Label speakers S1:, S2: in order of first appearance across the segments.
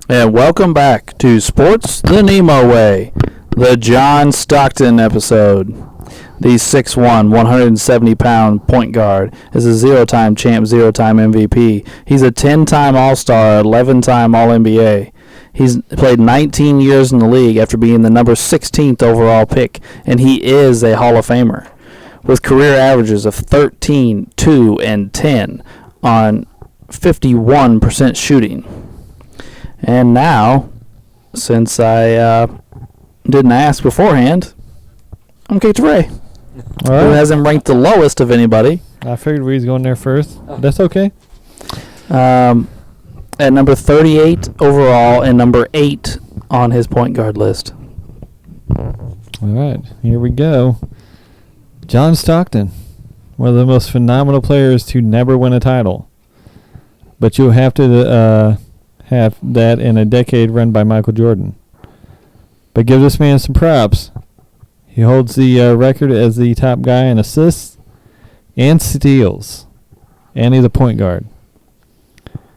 S1: And welcome back to Sports the Nemo Way, the John Stockton episode. The 6'1", 170-pound point guard is a zero-time champ, zero-time MVP. He's a 10-time All-Star, 11-time All-NBA. He's played 19 years in the league after being the number 16th overall pick, and he is a Hall of Famer, with career averages of 13, 2, and 10 on 51% shooting. And now, since I didn't ask beforehand, I'm Kate Ray, who has him ranked the lowest of anybody.
S2: I figured we was going there first. That's okay.
S1: At number 38 overall and number 8 on his point guard list.
S2: All right, here we go. John Stockton, one of the most phenomenal players to never win a title. But you'll have to have that in a decade run by Michael Jordan. But give this man some props. He holds the record as the top guy in assists and steals. And he's a point guard.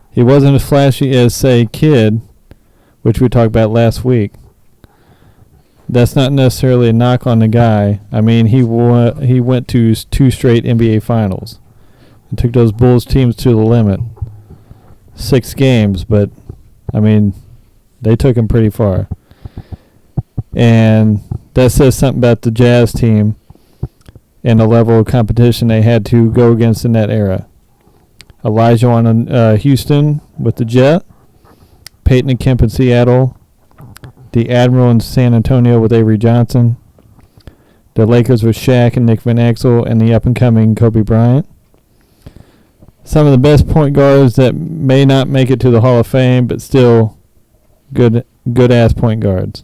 S2: He wasn't as flashy as, say, Kidd, which we talked about last week. That's not necessarily a knock on the guy. I mean, he went to 2 straight NBA Finals and took those Bulls teams to the limit. 6 games, but, I mean, they took him pretty far. And that says something about the Jazz team and the level of competition they had to go against in that era. Elijah on Houston with the Jet, Peyton and Kemp in Seattle, the Admiral in San Antonio with Avery Johnson, the Lakers with Shaq and Nick Van Exel, and the up-and-coming Kobe Bryant. Some of the best point guards that may not make it to the Hall of Fame, but still good-ass point guards.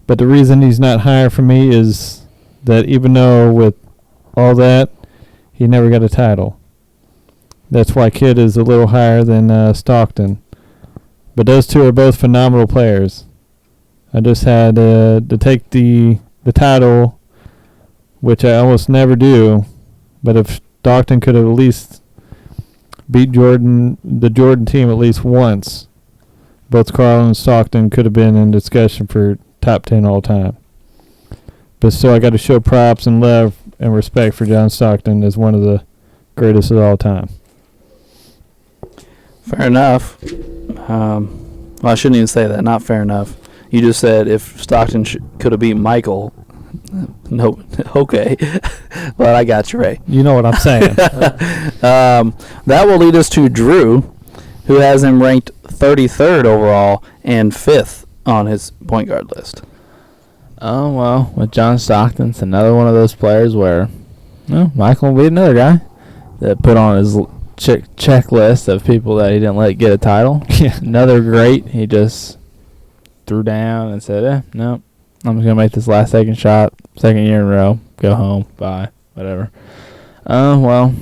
S2: But the reason he's not higher for me is that even though with all that, he never got a title. That's why Kidd is a little higher than Stockton. But those two are both phenomenal players. I just had to take the title, which I almost never do. But if Stockton could have at least beat the Jordan team at least once, both Carl and Stockton could have been in discussion for top 10 all time. But still, I got to show props and love and respect for John Stockton as one of the greatest of all time.
S1: Fair enough. Well, I shouldn't even say that. Not fair enough. You just said if Stockton could have beat Michael. No, okay. But I got you, Ray.
S2: You know what I'm saying.
S1: That will lead us to Drew, who has him ranked 33rd overall and 5th on his point guard list.
S3: Oh, well, with John Stockton, it's another one of those players where Michael will be another guy that put on his checklist of people that he didn't let get a title.
S2: Yeah.
S3: Another great. He just threw down and said, no, I'm just going to make this last second shot, second year in a row, go home, bye, whatever. Well,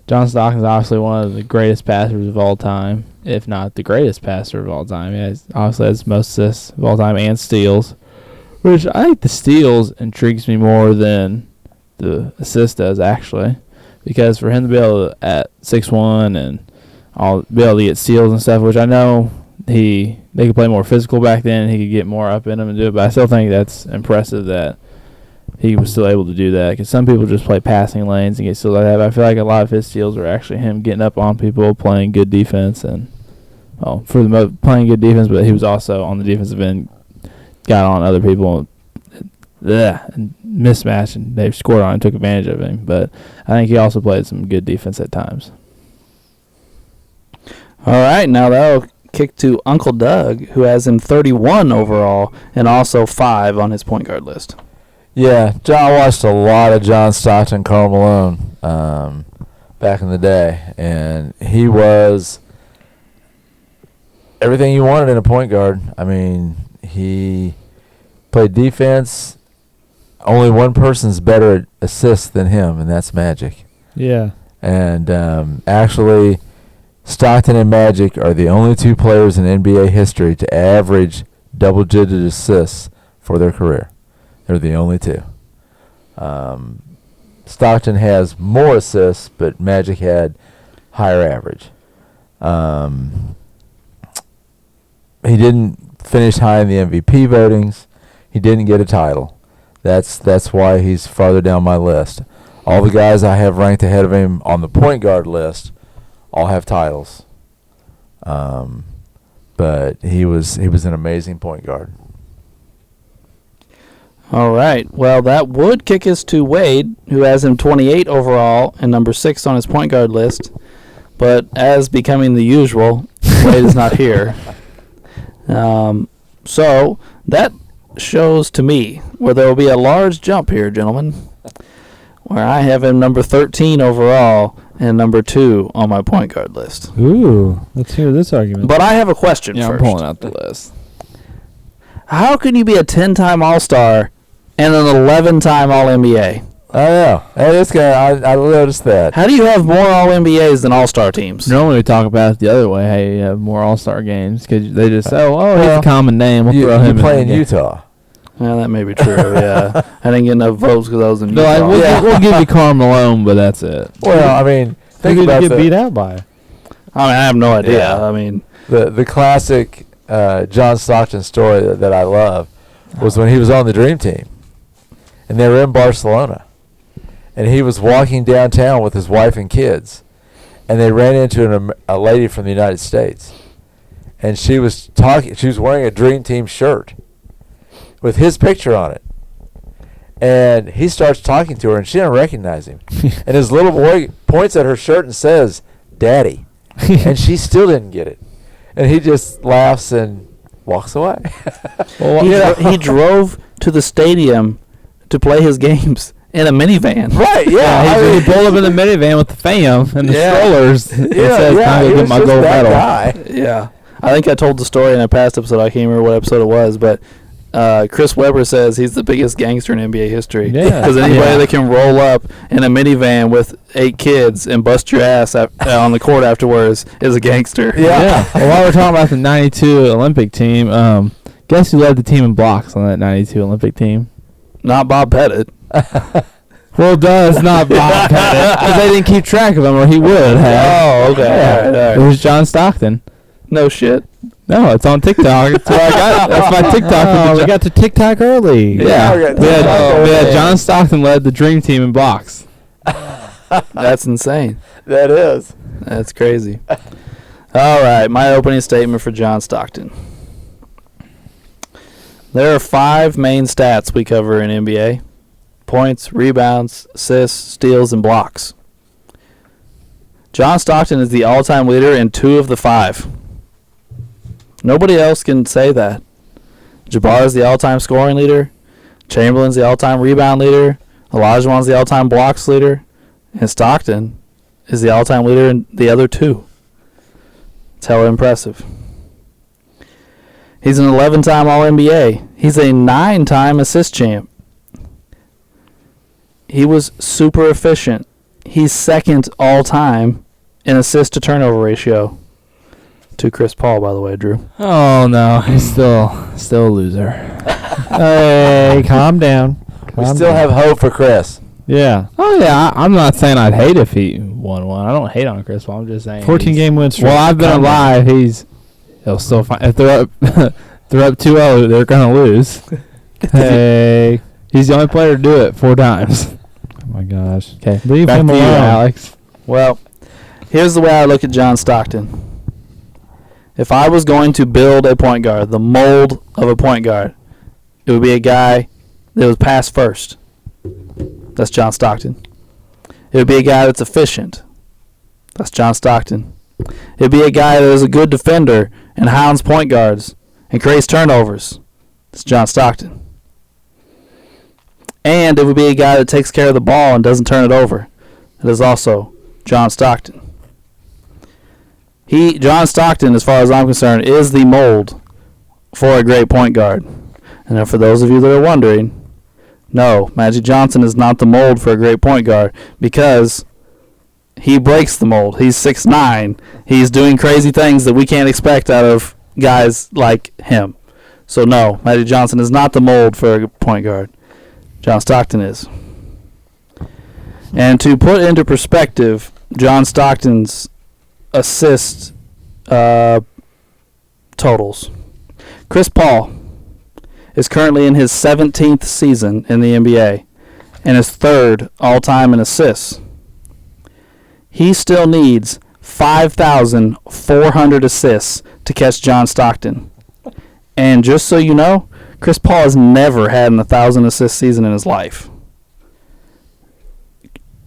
S3: John Stockton's obviously one of the greatest passers of all time, if not the greatest passer of all time. He obviously has most assists of all time and steals, which I think the steals intrigues me more than the assist does, actually. Because for him to be able to, at 6'1", and be able to get steals and stuff, which I know they could play more physical back then, he could get more up in them and do it, but I still think that's impressive that he was still able to do that. Because some people just play passing lanes and get steals like that, but I feel like a lot of his steals are actually him getting up on people, playing good defense, and playing good defense, but he was also on the defensive end, got on other people, and mismatched, and they scored on and took advantage of him. But I think he also played some good defense at times.
S1: All right, now that'll kick to Uncle Doug, who has him 31 overall and also 5 on his point guard list.
S4: Yeah, John watched a lot of John Stockton, Karl Malone back in the day, and he was everything you wanted in a point guard. I mean, he played defense. Only one person's better at assists than him, and that's Magic.
S2: Yeah.
S4: And actually, Stockton and Magic are the only 2 players in NBA history to average double-digit assists for their career. They're the only 2. Stockton has more assists, but Magic had higher average. He didn't finish high in the MVP votings. He didn't get a title. That's why he's farther down my list. All the guys I have ranked ahead of him on the point guard list all have titles. But he was an amazing point guard.
S1: All right. Well, that would kick us to Wade, who has him 28 overall and number 6 on his point guard list. But as becoming the usual, Wade is not here. So that shows to me where there will be a large jump here, gentlemen, where I have him number 13 overall and number 2 on my point guard list.
S2: Ooh, let's hear this argument.
S1: But I have a question
S3: Yeah, I'm
S1: first.
S3: pulling out the list.
S1: How can you be a 10-time All-Star and an 11-time All-NBA?
S4: I know. Hey, this guy, I noticed that.
S1: How do you have more All-NBAs than All-Star teams?
S3: Normally we talk about it the other way. Hey, you have more All-Star games because they just say, he's
S4: Well,
S3: a common name. We'll
S4: You
S3: throw him
S4: play
S3: in
S4: in
S3: the game."
S4: Utah.
S1: Yeah, that may be true, yeah. I didn't get enough votes because I was in
S3: They're like,
S1: Utah.
S3: we'll give you Karl Malone, but that's it.
S4: Well, I mean,
S2: Who
S4: think
S2: did you
S4: about
S2: get beat out by?
S1: I mean, I have no idea.
S4: Yeah.
S1: I mean,
S4: the classic John Stockton story that I love was when he was on the Dream Team, and they were in Barcelona, and he was walking downtown with his wife and kids, and they ran into a lady from the United States, and she was talking. She was wearing a Dream Team shirt with his picture on it, and he starts talking to her, and she didn't recognize him, and his little boy points at her shirt and says, "Daddy," and she still didn't get it, and he just laughs and walks away.
S1: he drove to the stadium to play his games in a minivan.
S4: Right, yeah.
S3: He pulled up in the minivan with the fam and the strollers. and says, "Time to
S4: he
S3: get
S4: was
S3: my
S4: just
S3: gold
S4: that
S3: medal."
S4: guy.
S1: Yeah. I think I told the story in a past episode. I can't remember what episode it was, but Chris Webber says he's the biggest gangster in NBA history.
S2: Yeah.
S1: Because anybody that can roll up in a minivan with 8 kids and bust your ass on the court afterwards is a gangster.
S4: Yeah.
S3: Well, while we're talking about the 92 Olympic team, guess who led the team in blocks on that 92 Olympic team?
S1: Not Bob Pettit.
S3: Well, it's not Bob Pettit. Because they didn't keep track of him, or he would have.
S1: Oh, okay.
S3: Yeah.
S1: All right.
S3: It was John Stockton.
S1: No shit.
S3: No, it's on TikTok. That's where I got it. That's my TikTok.
S2: Oh, we got to TikTok early.
S3: Yeah,
S4: we got
S3: we had,
S4: TikTok.
S3: we had John Stockton led the Dream Team in blocks.
S1: That's insane.
S4: That is.
S1: That's crazy. All right, my opening statement for John Stockton. There are 5 main stats we cover in NBA: points, rebounds, assists, steals, and blocks. John Stockton is the all-time leader in 2 of the 5. Nobody else can say that. Jabbar is the all-time scoring leader. Chamberlain's the all-time rebound leader. Olajuwon's the all-time blocks leader. And Stockton is the all-time leader in the other 2. It's hella impressive. He's an 11-time All-NBA. He's a 9-time assist champ. He was super efficient. He's second all-time in assist-to-turnover ratio. To Chris Paul, by the way, Drew.
S3: Oh no, he's still a loser.
S2: Hey, calm down.
S4: We
S2: Calm
S4: still
S2: down.
S4: have hope for Chris.
S2: Yeah.
S3: Oh yeah, I'm not saying I'd hate if he won one. I don't hate on Chris Paul. I'm just saying
S2: 14-game win streak.
S3: Well, I've been
S2: Calm down.
S3: alive. He'll still find if they're up they're up 2-0, they're gonna lose.
S2: Hey.
S3: He's the only player to do it 4 times.
S2: Oh my gosh.
S3: Okay,
S2: Leave
S3: back
S2: him
S3: to you,
S2: alone.
S3: Alex.
S1: Well, here's the way I look at John Stockton. If I was going to build a point guard, the mold of a point guard, it would be a guy that was pass first. That's John Stockton. It would be a guy that's efficient. That's John Stockton. It would be a guy that is a good defender and hounds point guards and creates turnovers. That's John Stockton. And it would be a guy that takes care of the ball and doesn't turn it over. That is also John Stockton. John Stockton, as far as I'm concerned, is the mold for a great point guard. And then for those of you that are wondering, no, Magic Johnson is not the mold for a great point guard because he breaks the mold. He's 6'9". He's doing crazy things that we can't expect out of guys like him. So no, Magic Johnson is not the mold for a point guard. John Stockton is. And to put into perspective John Stockton's assist totals. Chris Paul is currently in his 17th season in the NBA and is third all-time in assists. He still needs 5,400 assists to catch John Stockton. And just so you know, Chris Paul has never had an 1,000 assist season in his life.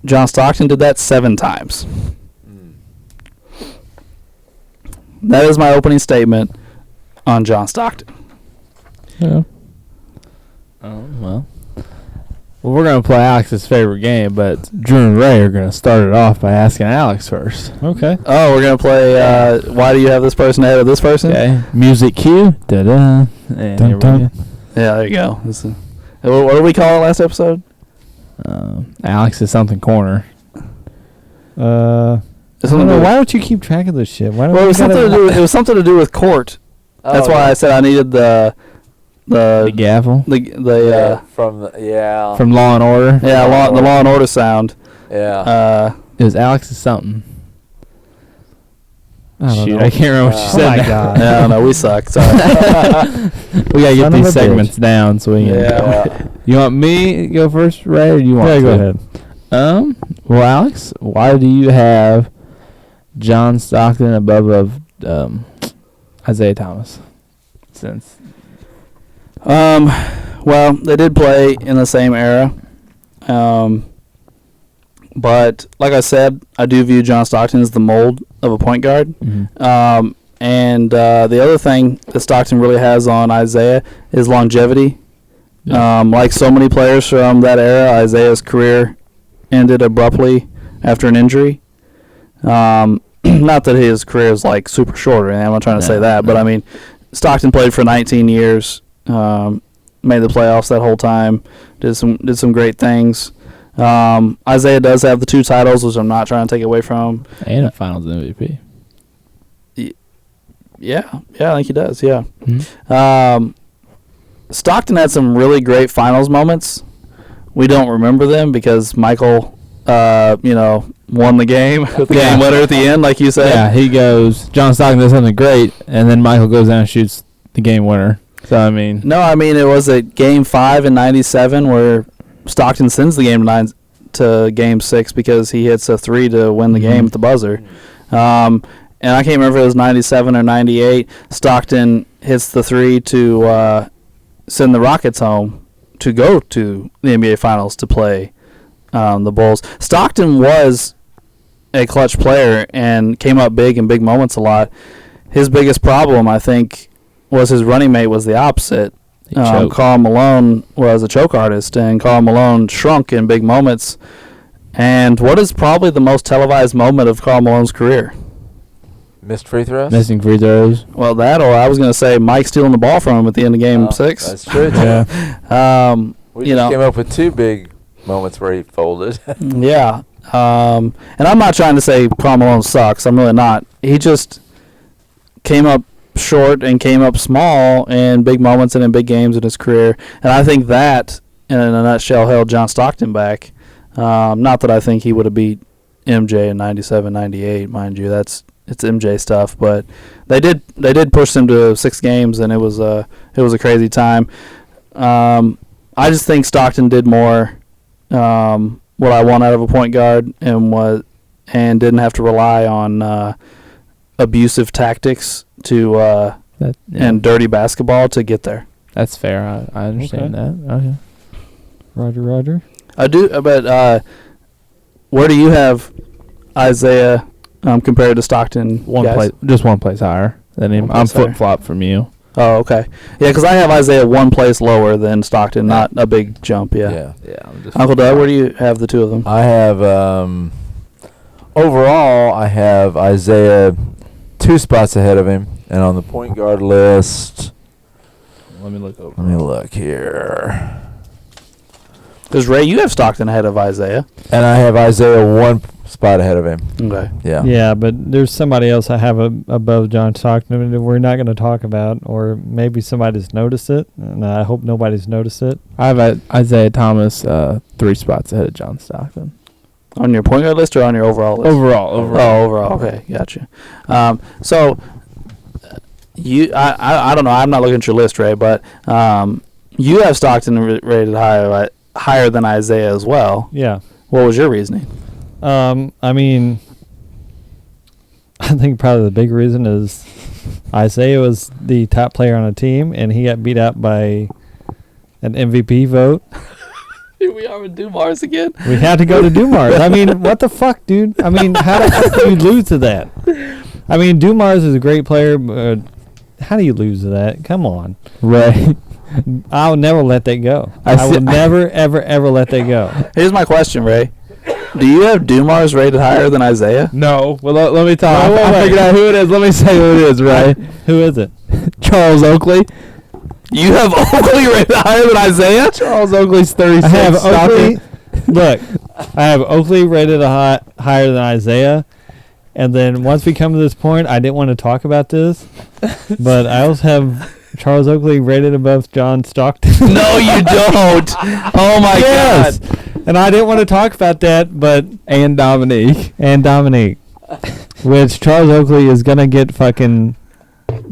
S1: John Stockton did that 7 times. That is my opening statement on John Stockton.
S3: Yeah. Well, we're going to play Alex's favorite game, but Drew and Ray are going to start it off by asking Alex first.
S2: Okay.
S1: Oh, we're going to play why do you have this person ahead of this person?
S3: Okay. Music cue. Da-da. And
S2: Dun,
S3: here we
S2: dun.
S3: go.
S1: Yeah, there you go. What did we call it last episode?
S3: Alex is something corner.
S2: I don't know, why don't you keep track of this shit? Why don't
S1: Well, it
S2: we
S1: was something to do with court. That's why I said I needed the
S3: gavel.
S4: from
S3: From Law and Order.
S1: the Law and Order sound.
S4: yeah.
S3: It was Alex's something.
S2: I don't
S3: Shoot,
S2: know.
S3: I can't remember what you
S2: Oh
S3: said.
S2: my
S3: now.
S2: God.
S1: Yeah, I don't know. We suck. Sorry.
S3: We gotta get
S2: Son of
S3: these
S2: a
S3: segments down so we can.
S1: Yeah.
S3: You want me to go first, Ray, or do you want
S2: Yeah,
S3: to?
S2: go ahead.
S3: Well, Alex, why do you have John Stockton above Isaiah Thomas? Since
S1: Well, they did play in the same era. But like I said, I do view John Stockton as the mold of a point guard. And the other thing that Stockton really has on Isaiah is longevity.
S3: Yeah.
S1: Like so many players from that era, Isaiah's career ended abruptly after an injury. Not that his career is like super short or anything. I'm not trying to say that, but I mean, Stockton played for 19 years, made the playoffs that whole time, did some great things. Isaiah does have the 2 titles, which I'm not trying to take away from him.
S3: and a Finals MVP.
S1: Yeah, I think he does. Yeah.
S3: Mm-hmm.
S1: Stockton had some really great finals moments. We don't remember them because Michael, won the game with the game winner at the end, like you said.
S3: Yeah, he goes. John Stockton does something great, and then Michael goes down and shoots the game winner. So I mean,
S1: No, I mean it was at Game 5 in '97 where Stockton sends the game to Game 6 because he hits a 3 to win the game at the buzzer. And I can't remember if it was 97 or 98. Stockton hits the 3 to send the Rockets home to go to the NBA Finals to play the Bulls. Stockton was a clutch player and came up big in big moments a lot. His biggest problem, I think, was his running mate was the opposite. Karl Malone was a choke artist, and Karl Malone shrunk in big moments. And what is probably the most televised moment of Karl Malone's career?
S4: Missed free throws.
S3: missing free throws.
S1: Well, that, or I was going to say Mike stealing the ball from him at the end of Game 6.
S4: That's true. Too.
S2: Yeah.
S4: We just came up with 2 big moments where he folded.
S1: Yeah. And I'm not trying to say Karl Malone sucks. I'm really not. He just came up short and came up small in big moments and in big games in his career. And I think that, in a nutshell, held John Stockton back. Not that I think he would have beat MJ in 97, 98, mind you. It's MJ stuff, but they did push him to 6 games, and it was a crazy time. I just think Stockton did more what I want out of a point guard and didn't have to rely on abusive tactics and dirty basketball to get there.
S3: That's fair. I understand that. Okay.
S2: Roger.
S1: I do, but where do you have Isaiah compared to Stockton?
S3: Just one place higher than him.
S1: One
S3: I'm
S1: place higher.
S3: flip-flop from you.
S1: Oh, okay. Yeah, because I have Isaiah one place lower than Stockton, not a big jump. Yeah.
S3: I'm just
S1: Uncle Doug, where do you have the 2 of them?
S4: I have overall. I have Isaiah 2 spots ahead of him, and on the point guard list.
S3: Let me look over.
S4: Let me look here.
S1: Because Ray, you have Stockton ahead of Isaiah.
S4: And I have Isaiah 1 spot ahead of him.
S1: Okay.
S4: Yeah.
S2: Yeah, but there's somebody else I have above John Stockton that we're not going to talk about, or maybe somebody's noticed it, and I hope nobody's noticed it.
S3: I have Isaiah Thomas 3 spots ahead of John Stockton.
S1: On your point guard list or on your overall list?
S3: Overall.
S1: Oh, overall. Okay, gotcha. So I don't know. I'm not looking at your list, Ray, but you have Stockton rated higher than Isaiah as well.
S2: Yeah.
S1: What was your reasoning?
S2: I mean, I think probably the big reason is Isaiah was the top player on the team, and he got beat out by an MVP vote.
S1: Here we are with Dumars again.
S2: We had to go to Dumars. I mean, what the fuck, dude? I mean, how the fuck do you lose to that? I mean, Dumars is a great player, but how do you lose to that? Come on.
S3: Right.
S2: I'll never let that go. I will never, ever, ever let that go.
S1: Here's my question, Ray. Do you have Dumars rated higher than Isaiah?
S3: No. Well, let me talk.
S2: Wait.
S3: I figured out who it is. Let me say who it is, right?
S2: Who is it?
S3: Charles Oakley.
S1: You have Oakley rated higher than Isaiah?
S3: Charles Oakley's 36.
S2: I have
S3: Stop
S2: Oakley.
S3: it.
S2: Look, I have Oakley rated higher than Isaiah. And then once we come to this point, I didn't want to talk about this, but I also have Charles Oakley rated above John Stockton.
S1: No, you don't. Oh, my
S2: Yes.
S1: God.
S2: And I didn't want to talk about that, but...
S3: And Dominique.
S2: Which Charles Oakley is going to get fucking...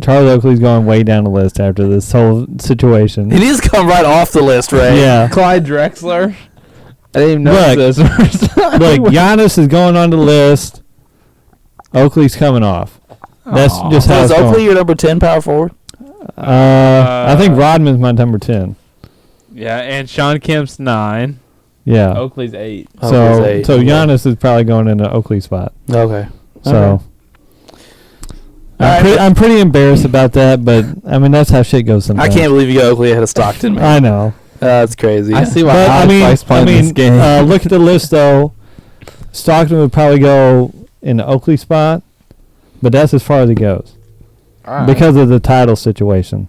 S2: Charles Oakley's going way down the list after this whole situation.
S1: He needs to come right off the list, Ray.
S2: Yeah.
S3: Clyde Drexler. I didn't even know
S2: Look,
S3: this.
S2: Look, Giannis is going on the list. Oakley's coming off. That's just how
S1: Is
S2: it's
S1: Oakley
S2: going.
S1: your number 10 power forward?
S2: I think Rodman's my number 10.
S3: Yeah, and Sean Kemp's 9.
S2: Yeah.
S3: Oakley's 8.
S2: So
S1: Oakley's 8.
S2: so Giannis is probably going in the Oakley spot.
S1: Okay.
S2: So
S1: Alright.
S2: I'm pretty embarrassed about that, but I mean that's how shit goes
S1: I
S2: sometimes.
S1: can't believe you got Oakley ahead of Stockton, man.
S2: I know.
S1: That's crazy.
S3: I see why
S2: But I
S3: Oddspice playing this
S2: mean,
S3: game.
S2: look at the list though. Stockton would probably go in the Oakley spot, but that's as far as it goes because of the title situation.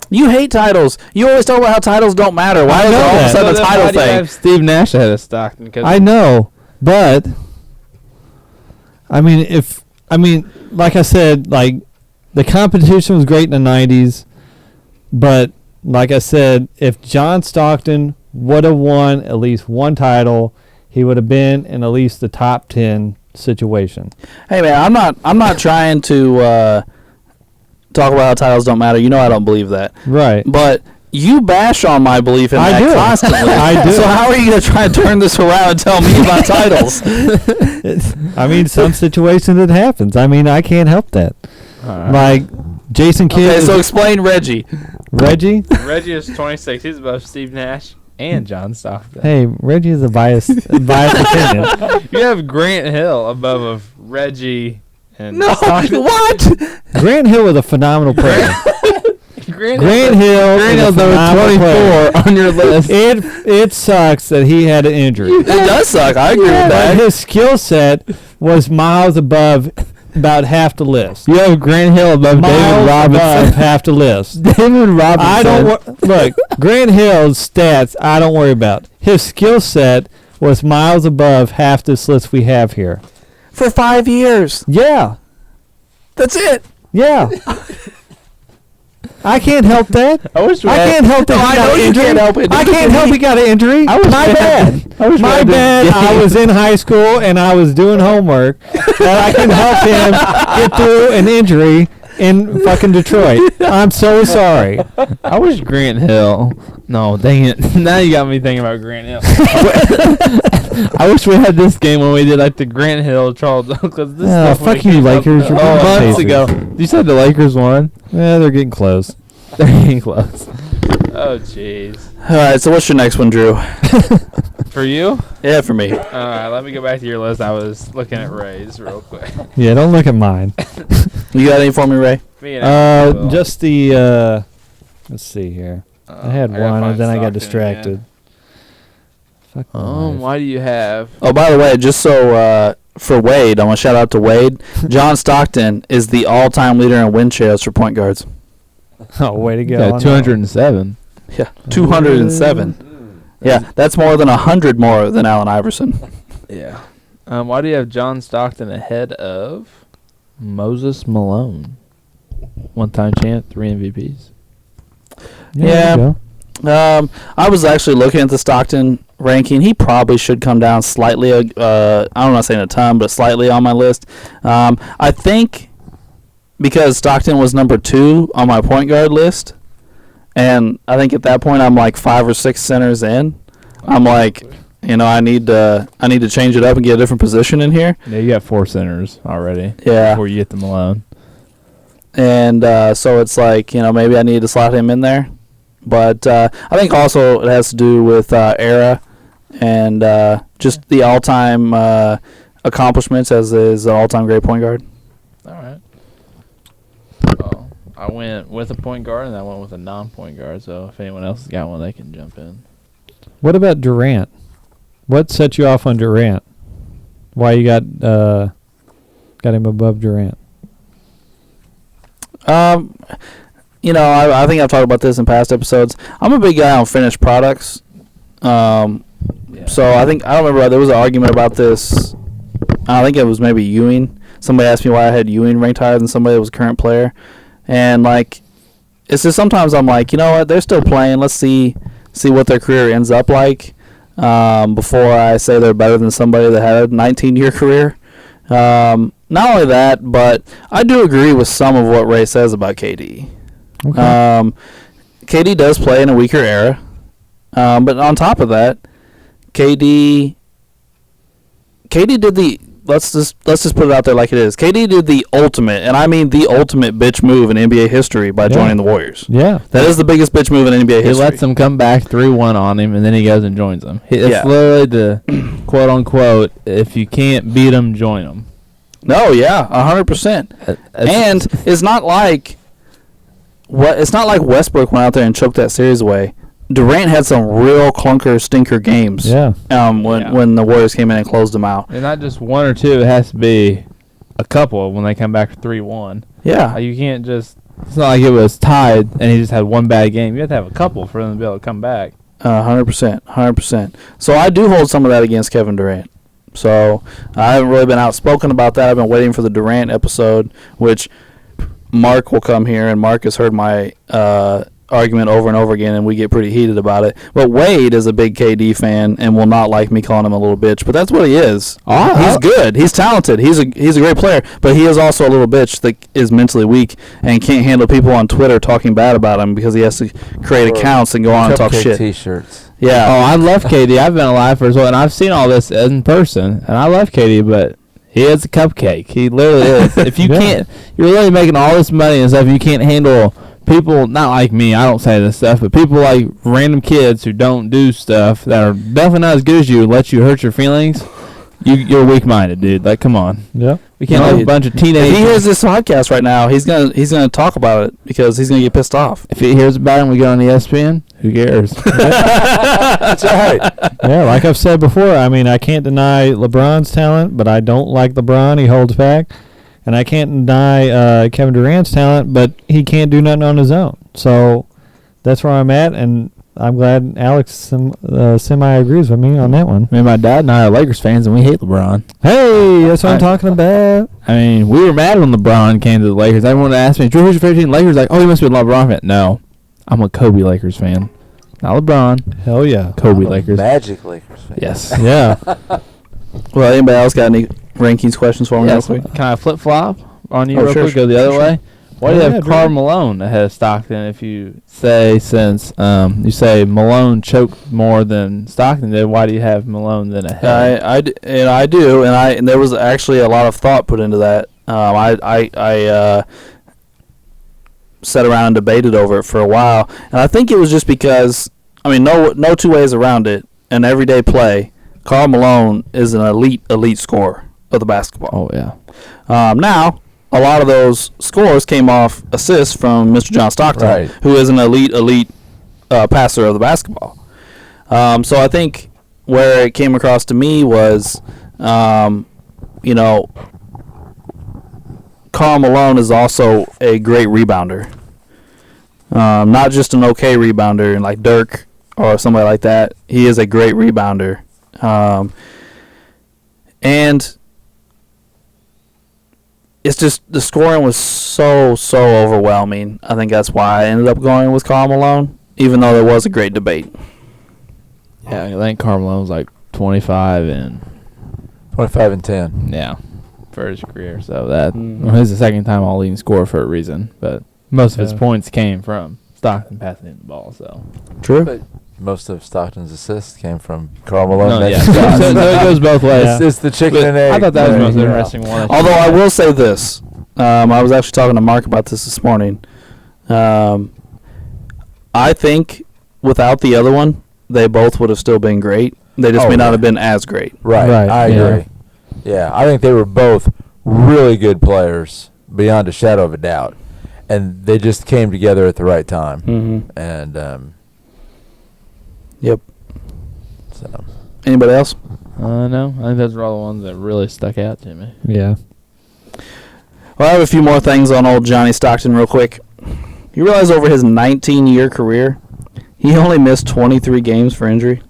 S1: You hate titles. You always talk about how titles don't matter. Why is it all of a sudden a title
S3: why do you
S1: thing?
S3: have Steve Nash ahead of Stockton?
S2: I know, but I mean, like I said, like the competition was great in the '90s, but like I said, if John Stockton would have won at least one title, he would have been in at least the top 10 situation.
S1: Hey man, I'm not trying to talk about how titles don't matter. You know I don't believe that.
S2: Right.
S1: But you bash on my belief in that constantly.
S2: I do.
S1: So how are you going to try and turn this around and tell me about titles?
S2: I mean, some situations it happens. I mean, I can't help that. Like Jason Kidd.
S1: Okay, so explain Reggie.
S2: Reggie?
S3: Reggie is 26. He's above Steve Nash and John Stockton.
S2: Hey, Reggie is a biased opinion.
S3: You have Grant Hill above Reggie and
S1: No,
S3: Stockton.
S1: what?
S2: Grant Hill was a phenomenal player.
S3: Grant
S2: Hill
S3: Grant
S2: is a
S3: Hill's number
S2: phenomenal player.
S3: 24 on your list.
S2: It sucks that he had an injury.
S1: It does suck. I agree with
S2: But
S1: that.
S2: his skill set was miles above about half the list.
S3: You have Grant Hill above
S2: Miles
S3: David
S2: above
S3: Robinson.
S2: half the list.
S3: David Robinson.
S2: I don't look. Grant Hill's stats I don't worry about. His skill set was miles above half this list we have here.
S1: For 5 years.
S2: Yeah,
S1: That's it.
S2: yeah. I can't help that.
S3: I wish we
S2: I
S3: had-
S2: can't help that
S1: No,
S2: he
S1: I
S2: got
S1: know
S2: an
S1: you
S2: injury.
S1: can't help it.
S2: I can't help he got an injury.
S3: I wish
S2: My
S3: we had-
S2: bad.
S3: I wish we
S2: My
S3: had this
S2: bad. I
S3: game.
S2: was in high school and I was doing homework. That I can help him get through an injury in fucking Detroit. I'm so sorry.
S3: I wish Grant Hill. No, dang it. Now you got me thinking about Grant Hill. I wish we had this game when we did like the Grant Hill Charles Oakley. This stuff
S2: fuck
S3: we
S2: you,
S3: came up
S2: Lakers.
S3: with
S2: You're
S3: months
S2: Pacers.
S3: ago. You said the Lakers won.
S2: Yeah, they're getting close.
S3: They're getting close. Oh, jeez.
S1: All right, so what's your next one, Drew?
S3: For you?
S1: Yeah, for me.
S3: All right, let me go back to your list. I was looking at Ray's real quick.
S2: Yeah, don't look at mine.
S1: You got any for me, Ray?
S3: Me and Alex will.
S2: Just the let's see here. I had
S3: gotta
S2: one
S3: find
S2: and then I got
S3: Stockton
S2: distracted.
S3: again.
S2: Fuck my life.
S3: Why do you have?
S1: Oh, by the way, just so for Wade, I want to shout out to Wade. John Stockton is the all-time leader in win shares for point guards.
S2: Oh, way to go.
S3: Yeah,
S2: I know.
S3: 207.
S1: Yeah, 207. Yeah, that's more than 100 more than Allen Iverson.
S3: Yeah. Why do you have John Stockton ahead of Moses Malone? One-time champ, 3 MVPs.
S1: Yeah.
S2: There you go.
S1: I was actually looking at the Stockton ranking. He probably should come down slightly. I'm not saying a ton, but slightly on my list. I think because Stockton was number 2 on my point guard list, and I think at that point I'm like 5 or 6 centers in. I'm like, I need to change it up and get a different position in here.
S3: Yeah, you got 4 centers already.
S1: Yeah.
S3: Before you get to Malone.
S1: And so it's like, maybe I need to slot him in there. But I think also it has to do with era and just the all-time accomplishments as his all-time great point guard.
S3: All right. Well, I went with a point guard, and I went with a non-point guard. So if anyone else has got one, they can jump in.
S2: What about Durant? What set you off on Durant? Why you got him above Durant?
S1: I think I've talked about this in past episodes. I'm a big guy on finished products. So I don't remember, there was an argument about this. I think it was maybe Ewing. Somebody asked me why I had Ewing ranked higher than somebody that was a current player. And, it's just sometimes I'm like, you know what, they're still playing. Let's see what their career ends up like before I say they're better than somebody that had a 19-year career. Not only that, but I do agree with some of what Ray says about KD.
S2: Okay.
S1: KD does play in a weaker era. But on top of that, KD did the let's just put it out there like it is. KD did the ultimate, and I mean the ultimate bitch move in NBA history by joining the Warriors.
S2: Yeah.
S1: That is the biggest bitch move in NBA history.
S3: He lets them come back 3-1 on him, and then he goes and joins them. It's literally the quote-unquote, if you can't beat them, join them.
S1: No, yeah, 100%. And it's not like Westbrook went out there and choked that series away. Durant had some real clunker stinker games.
S2: Yeah.
S1: When the Warriors came in and closed them out.
S3: And not just one or two, it has to be a couple when they come back 3-1.
S1: Yeah.
S3: You can't just. It's not like it was tied and he just had one bad game. You have to have a couple for them to be able to come back.
S1: 100%. So I do hold some of that against Kevin Durant. So I haven't really been outspoken about that. I've been waiting for the Durant episode, which Mark will come here, and Mark has heard my argument over and over again, and we get pretty heated about it. But Wade is a big KD fan and will not like me calling him a little bitch, but that's what he is. He's good. He's talented. He's a great player, but he is also a little bitch that is mentally weak and can't handle people on Twitter talking bad about him because he has to create accounts and go on and talk shit.
S4: T-shirts.
S1: Yeah.
S3: Oh, I love KD. I've been alive for as well, and I've seen all this in person, and I love KD, but he is a cupcake. He literally is. If you can't, you're literally making all this money and stuff, you can't handle people, not like me, I don't say this stuff, but people like random kids who don't do stuff that are definitely not as good as you, let you hurt your feelings. You're weak-minded, dude. Like, come on.
S2: Yeah.
S3: We can't have a bunch of teenagers.
S1: If he hears this podcast right now, he's gonna talk about it because he's gonna get pissed off.
S3: If he hears about it and we get on ESPN, who cares?
S4: That's right.
S2: Yeah, like I've said before, I mean, I can't deny LeBron's talent, but I don't like LeBron. He holds back. And I can't deny Kevin Durant's talent, but he can't do nothing on his own. So that's where I'm at, and I'm glad Alex semi-agrees with me on that one.
S3: I mean, my dad and I are Lakers fans, and we hate LeBron.
S2: Hey, that's what I'm talking about.
S3: I mean, we were mad when LeBron came to the Lakers. Everyone asked me, Drew, who's your favorite team? Lakers? Like, oh, you must be a LeBron fan. No, I'm a Kobe Lakers fan. Not LeBron.
S2: Hell yeah.
S3: Kobe Lakers.
S4: Magic Lakers fan.
S3: Yes.
S2: Yeah.
S1: Well, anybody else got any rankings questions for me real quick?
S3: Can I flip-flop on you
S1: Oh,
S3: real
S1: sure,
S3: quick? Go the other
S1: sure.
S3: way? Why do you
S2: Yeah,
S3: have
S2: Drew.
S3: Karl Malone ahead of Stockton if you say since you say Malone choked more than Stockton did, why do you have Malone then ahead?
S1: I do, and there was actually a lot of thought put into that. I sat around and debated over it for a while, and I think it was just because, I mean, no two ways around it. An everyday play, Karl Malone is an elite scorer of the basketball.
S3: Oh, yeah.
S1: Now, a lot of those scores came off assists from Mr. John Stockton,
S4: Right.
S1: who is an elite passer of the basketball. So I think where it came across to me was, Karl Malone is also a great rebounder. Not just an okay rebounder like Dirk or somebody like that. He is a great rebounder. And it's just the scoring was so overwhelming. I think that's why I ended up going with Karl Malone, even though there was a great debate.
S3: Yeah, I think Karl Malone was like 25 and
S4: 25 and 10.
S3: yeah. for his career. So that well, his the second time all leading scorer for a reason. But most of his points came from Stockton passing him the ball. So
S1: True.
S4: But most of Stockton's assists came from Karl Malone.
S3: no,
S4: and
S3: yeah.
S4: Scott.
S3: so it goes both ways.
S2: Yeah.
S4: It's the chicken
S3: But
S4: and egg.
S3: I thought that was the most
S4: thing,
S3: interesting one.
S1: Although I will say this, I was actually talking to Mark about this morning. I think without the other one, they both would have still been great. They just may not have been as great.
S4: Right,
S2: Right,
S4: I
S2: yeah.
S4: agree. Yeah, I think they were both really good players, beyond a shadow of a doubt. And they just came together at the right time.
S1: Mm-hmm.
S4: And,
S1: Yep.
S4: so.
S1: Anybody else?
S3: No, I think those are all the ones that really stuck out to me.
S2: Yeah.
S1: Well, I have a few more things on old Johnny Stockton real quick. You realize over his 19-year career, he only missed 23 games for injury?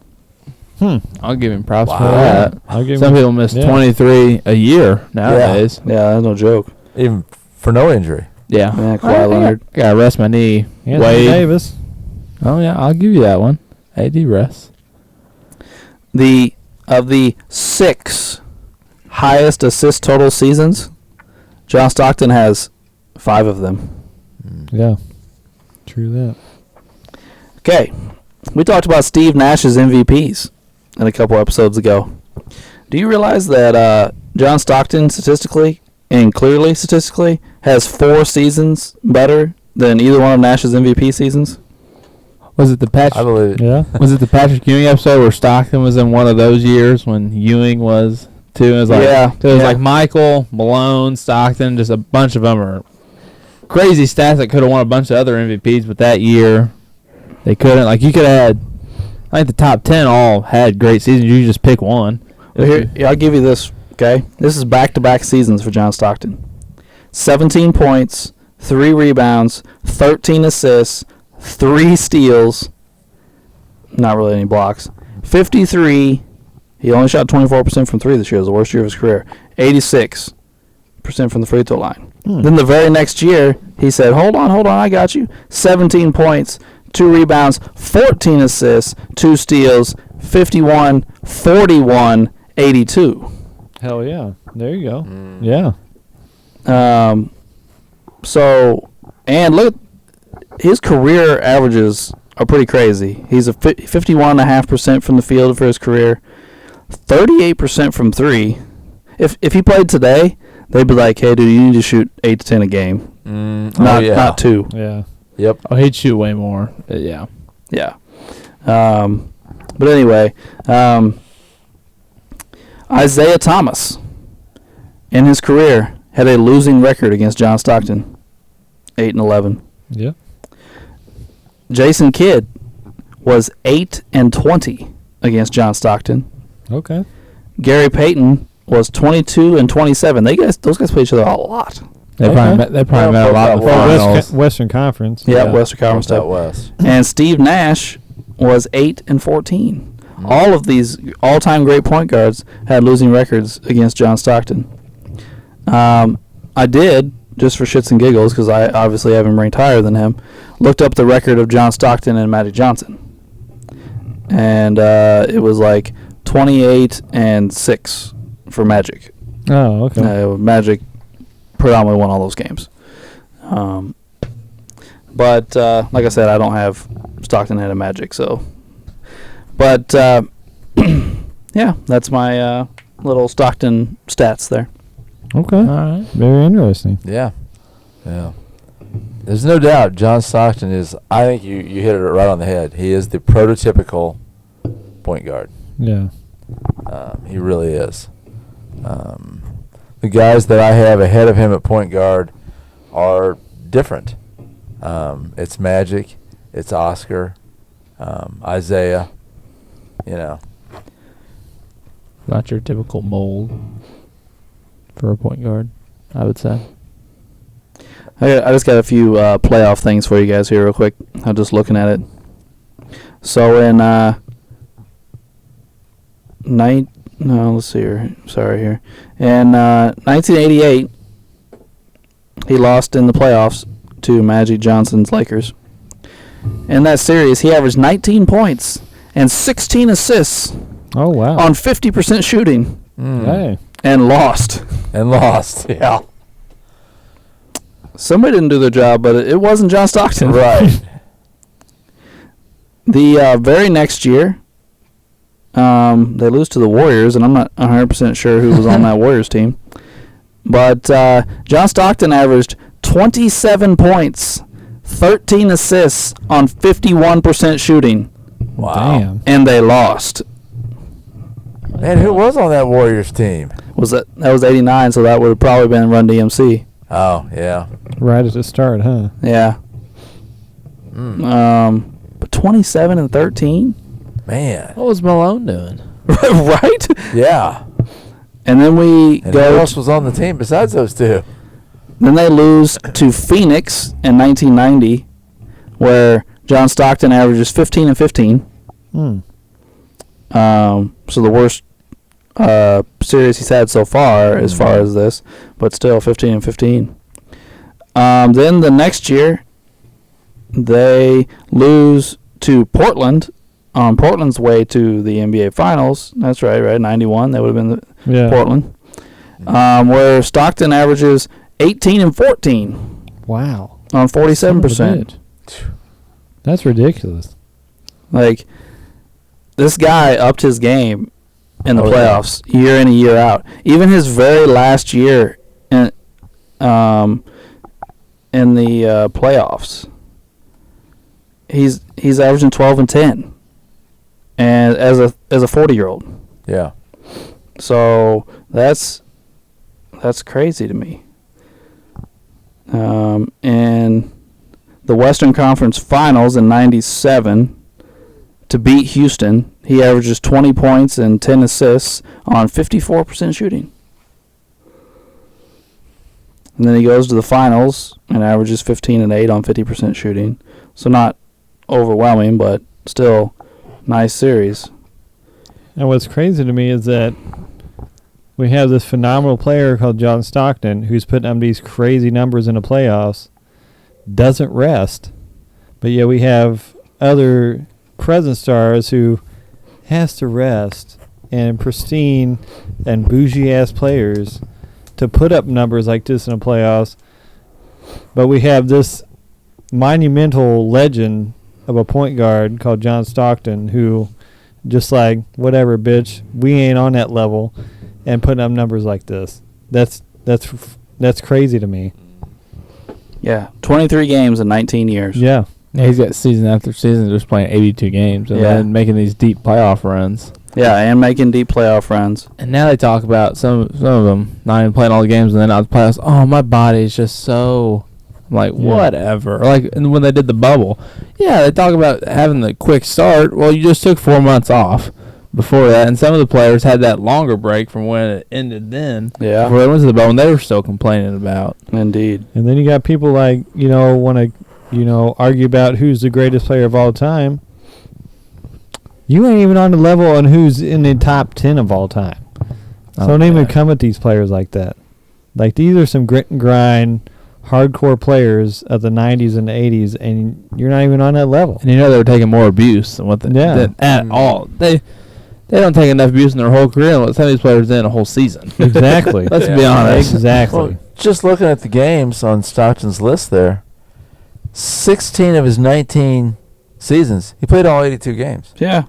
S3: I'll give him props for
S4: Wow.
S3: that.
S2: I'll give
S3: Some
S2: him.
S3: people miss
S2: Yeah.
S3: 23 a year nowadays.
S1: Yeah, that's no joke.
S4: Even for no injury.
S3: Yeah.
S1: Yeah, Kawhi Leonard.
S3: I gotta rest my knee.
S2: Anthony
S3: Wade.
S2: Davis.
S3: Oh yeah, I'll give you that one. AD rest.
S1: Of the 6 highest assist total seasons, John Stockton has 5 of them.
S2: Yeah. True that.
S1: Okay, we talked about Steve Nash's MVPs in a couple episodes ago. Do you realize that John Stockton statistically and clearly statistically has 4 seasons better than either one of Nash's MVP seasons?
S3: Was it the
S4: I
S3: Patrick?
S4: believe it.
S2: Yeah.
S3: Was it the Patrick Ewing episode where Stockton was in one of those years when Ewing was too? It was like,
S1: Yeah.
S3: So it was
S1: Yeah.
S3: like Michael, Malone, Stockton, just a bunch of them are crazy stats that could have won a bunch of other MVPs, but that year they couldn't. Like you could have had, I think the top 10 all had great seasons. You just pick one.
S1: Well, here, I'll give you this, okay? This is back-to-back seasons for John Stockton. 17 points, 3 rebounds, 13 assists, 3 steals, not really any blocks, 53. He only shot 24% from 3 this year. It was the worst year of his career. 86% from the free throw line. Then the very next year, he said, hold on, I got you. 17 points, 2 rebounds, 14 assists, 2 steals, 51, 41, 82.
S2: Hell yeah. There you go.
S4: Mm.
S2: Yeah.
S1: So, and look, his career averages are pretty crazy. He's a 51.5% from the field for his career, 38% from 3. If he played today, they'd be like, hey, dude, you need to shoot 8 to 10 a game. Not 2.
S2: Yeah.
S4: Yep.
S3: Oh, he'd shoot way more. Yeah.
S1: Yeah. But anyway, Isaiah Thomas, in his career, had a losing record against John Stockton, 8-11.
S2: Yeah.
S1: Jason Kidd was 8-20 against John Stockton.
S2: Okay.
S1: Gary Payton was 22-27. Those guys played each other a lot.
S3: They probably met a lot in the finals.
S2: Western Conference.
S1: Yeah, Western Conference
S4: Out
S1: stuff.
S4: west.
S1: And Steve Nash was 8-14. All of these all-time great point guards had losing records against John Stockton. I did, just for shits and giggles, because I obviously have him ranked higher than him, looked up the record of John Stockton and Magic Johnson. And it was like 28-6 for Magic.
S2: Oh, okay.
S1: Magic predominantly won all those games. But like I said, I don't have Stockton ahead of Magic, so. But yeah, that's my little Stockton stats there.
S2: Okay.
S3: All right.
S2: Very interesting.
S4: Yeah. Yeah. There's no doubt John Stockton is, I think you hit it right on the head. He is the prototypical point guard.
S2: Yeah.
S4: He really is. The guys that I have ahead of him at point guard are different. It's Magic, it's Oscar, Isaiah,
S3: Not your typical mold for a point guard, I would say.
S1: I just got a few playoff things for you guys here real quick. I'm just looking at it. So in let's see here. Sorry here. In 1988, he lost in the playoffs to Magic Johnson's Lakers. In that series, he averaged 19 points and 16 assists
S2: Oh, wow.
S1: on 50% shooting
S2: Hey.
S1: and lost.
S4: And lost. Yeah.
S1: Somebody didn't do their job, but it wasn't John Stockton.
S4: Right.
S1: The very next year, they lose to the Warriors, and I'm not 100% sure who was on that Warriors team. But John Stockton averaged 27 points, 13 assists on 51% shooting,
S4: Wow.
S2: Damn.
S1: and they lost.
S4: Man, who was on that Warriors team?
S1: That was 89, so that would have probably been Run DMC.
S4: Oh, yeah.
S2: Right at the start, huh?
S1: Yeah. But 27 and 13?
S4: Man.
S3: What was Malone doing?
S1: Right?
S4: Yeah.
S1: And then we
S4: And
S1: go.
S4: who else was on the team besides those two?
S1: Then they lose to Phoenix in 1990, where John Stockton averages 15 and 15.
S2: Hmm.
S1: So the worst series he's had so far as far as this, but still 15 and 15. Then the next year, they lose to Portland on Portland's way to the NBA Finals. That's right, 91. That would have been
S2: Yeah.
S1: Portland, where Stockton averages 18 and 14
S2: Wow.
S1: on
S2: Son of a
S1: 47%.
S2: bitch. That's ridiculous.
S1: Like, this guy upped his game in the
S4: Oh, yeah.
S1: playoffs year in and year out. Even his very last year in the playoffs, he's averaging 12 and 10, and as a 40-year-old.
S4: Yeah.
S1: So that's crazy to me. In the Western Conference Finals in '97, to beat Houston, he averages 20 points and 10 assists on 54% shooting. And then he goes to the finals and averages 15 and 8 on 50% shooting. So not overwhelming, but still nice series.
S2: And what's crazy to me is that we have this phenomenal player called John Stockton who's putting up these crazy numbers in the playoffs, doesn't rest, but yet we have other present stars who has to rest, and pristine and bougie-ass players to put up numbers like this in the playoffs. But we have this monumental legend of a point guard called John Stockton who just like, whatever, bitch, we ain't on that level, and putting up numbers like this. That's crazy to me.
S1: Yeah, 23 games in 19 years.
S2: Yeah.
S3: Yeah, he's got season after season just playing 82 games and
S1: Yeah.
S3: then making these deep playoff runs.
S1: Yeah, and making deep playoff runs.
S3: And now they talk about some of them not even playing all the games and then out the playoffs. Oh, my body's just so. I'm like,
S2: Yeah.
S3: whatever. Like, and when they did the bubble, yeah, they talk about having the quick start. Well, you just took 4 months off before that, and some of the players had that longer break from when it ended then.
S1: Yeah,
S3: Before they went to the bubble, and they were still complaining about.
S1: indeed.
S2: And then you got people like, want to, argue about who's the greatest player of all time. You ain't even on the level on who's in the top 10 of all time. So don't even come at these players like that. Like, these are some grit and grind, hardcore players of the 90s and the 80s, and you're not even on that level.
S3: And they were taking more abuse than what they
S2: Yeah.
S3: than at all. They don't take enough abuse in their whole career and what some of these players did in a whole season.
S2: Exactly.
S3: Let's be honest.
S2: Exactly.
S4: Well, just looking at the games on Stockton's list there, 16 of his 19 seasons, he played all 82 games.
S1: Yeah.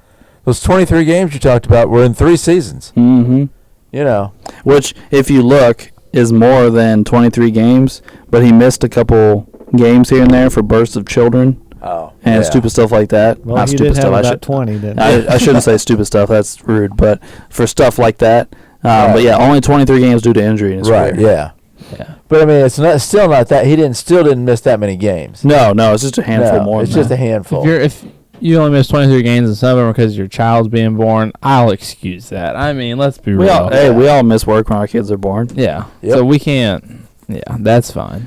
S4: Those 23 games you talked about were in 3 seasons.
S1: Mm-hmm.
S4: You know.
S1: Which, if you look, is more than 23 games, but he missed a couple games here and there for births of children
S4: Oh.
S1: and stupid stuff like that.
S2: Well,
S1: Not
S2: he
S1: stupid
S2: did have
S1: stuff.
S2: about 20, didn't he?
S1: I shouldn't say stupid stuff. That's rude. But for stuff like that.
S4: Right.
S1: But yeah, only 23 games due to injury in his
S4: Right,
S1: career.
S4: yeah.
S3: Yeah.
S4: But I mean, it's still not that. He still didn't miss that many games.
S1: No, it's just a handful
S4: No,
S1: more.
S4: It's
S1: than
S4: just
S1: that.
S4: a handful.
S3: If you only miss 23 games and some of them are because your child's being born, I'll excuse that. I mean, let's be real.
S1: We all miss work when our kids are born.
S3: Yeah.
S4: Yep.
S3: So we can't. Yeah, that's fine.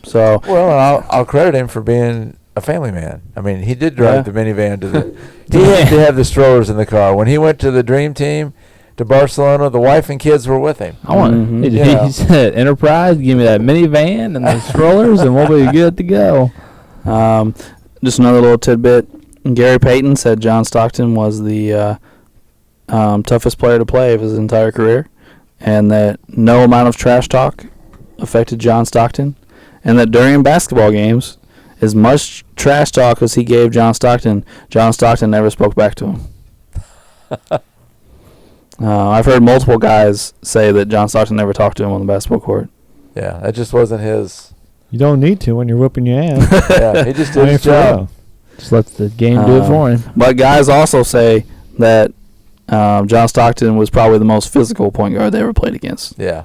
S1: So
S4: Well, I'll credit him for being a family man. I mean, he did drive the minivan to the. He had to have the strollers in the car when he went to the Dream Team to Barcelona. The wife and kids were with him.
S3: I want.
S1: Mhm.
S3: He,
S4: Yeah.
S3: he said, "Enterprise, give me that minivan and the strollers, and we'll be good to go."
S1: just another little tidbit. Gary Payton said John Stockton was the toughest player to play of his entire career. and that no amount of trash talk affected John Stockton, and that during basketball games, as much trash talk as he gave John Stockton never spoke back to him. I've heard multiple guys say that John Stockton never talked to him on the basketball court.
S4: Yeah, that just wasn't his.
S2: You don't need to when you're whooping your ass.
S4: Yeah, he just
S2: I
S4: did
S2: mean,
S4: his
S2: for real.
S4: job.
S3: Just let the game do it for him.
S1: But guys also say that John Stockton was probably the most physical point guard they ever played against.
S4: Yeah.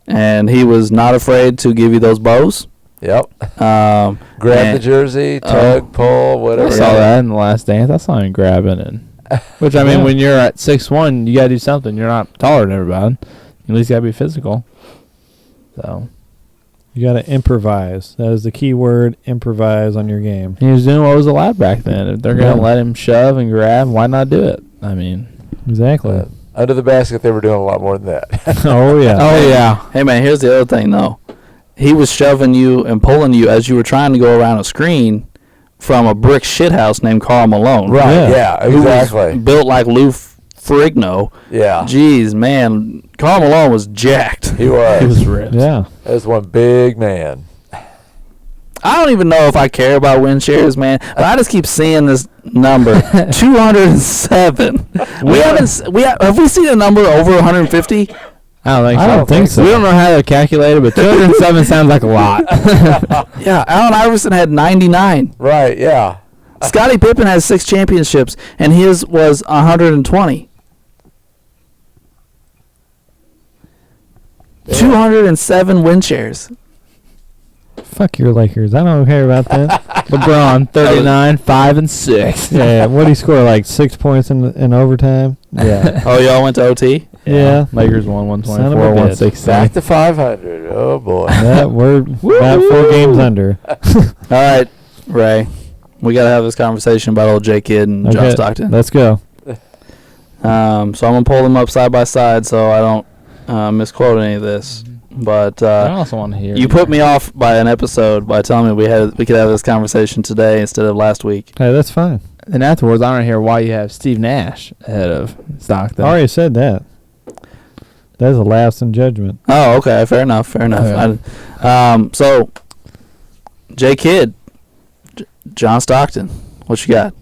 S1: And he was not afraid to give you those bows.
S4: Yep.
S1: Um,
S4: Grab the jersey, tug, pull, whatever.
S3: I saw that in the Last Dance. I saw him grabbing it. Which, I mean, when you're at 6'1", you got to do something. You're not taller than everybody. You at least got to be physical. So
S2: You got to improvise. That is the key word, improvise on your game.
S3: he was doing what was allowed back then. If they're going to let him shove and grab, why not do it? I mean,
S2: Exactly.
S4: Under the basket, they were doing a lot more than that.
S2: Oh, yeah.
S3: oh, yeah.
S1: Hey, man, here's the other thing, though. He was shoving you and pulling you as you were trying to go around a screen from a brick shithouse named Karl Malone.
S4: Right.
S2: Yeah.
S4: Yeah,
S1: Who was
S4: exactly.
S1: built like Lou Ferrigno.
S4: Yeah.
S1: Jeez, man. Karl Malone was jacked.
S4: He was.
S3: He was ripped.
S2: Yeah.
S4: That was one big man.
S1: I don't even know if I care about win shares, man. But I just keep seeing this number, 207. Have we seen a number over 150?
S3: I don't think so. We don't know how to calculate it, but 207 sounds like a lot.
S1: Yeah, Allen Iverson had 99.
S4: Right, yeah.
S1: Scottie Pippen has 6 championships, and his was 120. 207 win shares.
S2: Fuck your Lakers. I don't care about that.
S3: LeBron, 39, 5, and 6.
S2: Yeah. What did he score? Like 6 points in overtime? Yeah.
S1: Oh, y'all went to OT?
S2: Yeah.
S3: Lakers won
S2: Son of a
S3: 124,
S2: bitch.
S3: 116.
S4: Back to 500. Oh, boy.
S2: That we're about 4 games under.
S1: All right, Ray. We got to have this conversation about old J. Kidd and John
S2: Okay,
S1: Stockton.
S2: Let's go.
S1: So I'm going to pull them up side by side so I don't misquote any of this. But
S3: I also want to hear.
S1: you put me off by an episode by telling me we could have this conversation today instead of last week.
S2: Hey, that's fine.
S3: And afterwards, I want to hear why you have Steve Nash ahead of Stockton.
S2: I already said that. That's a lapse in judgment.
S1: Oh, okay. Fair enough.
S3: Okay.
S1: So, J. Kidd, John Stockton, what you got?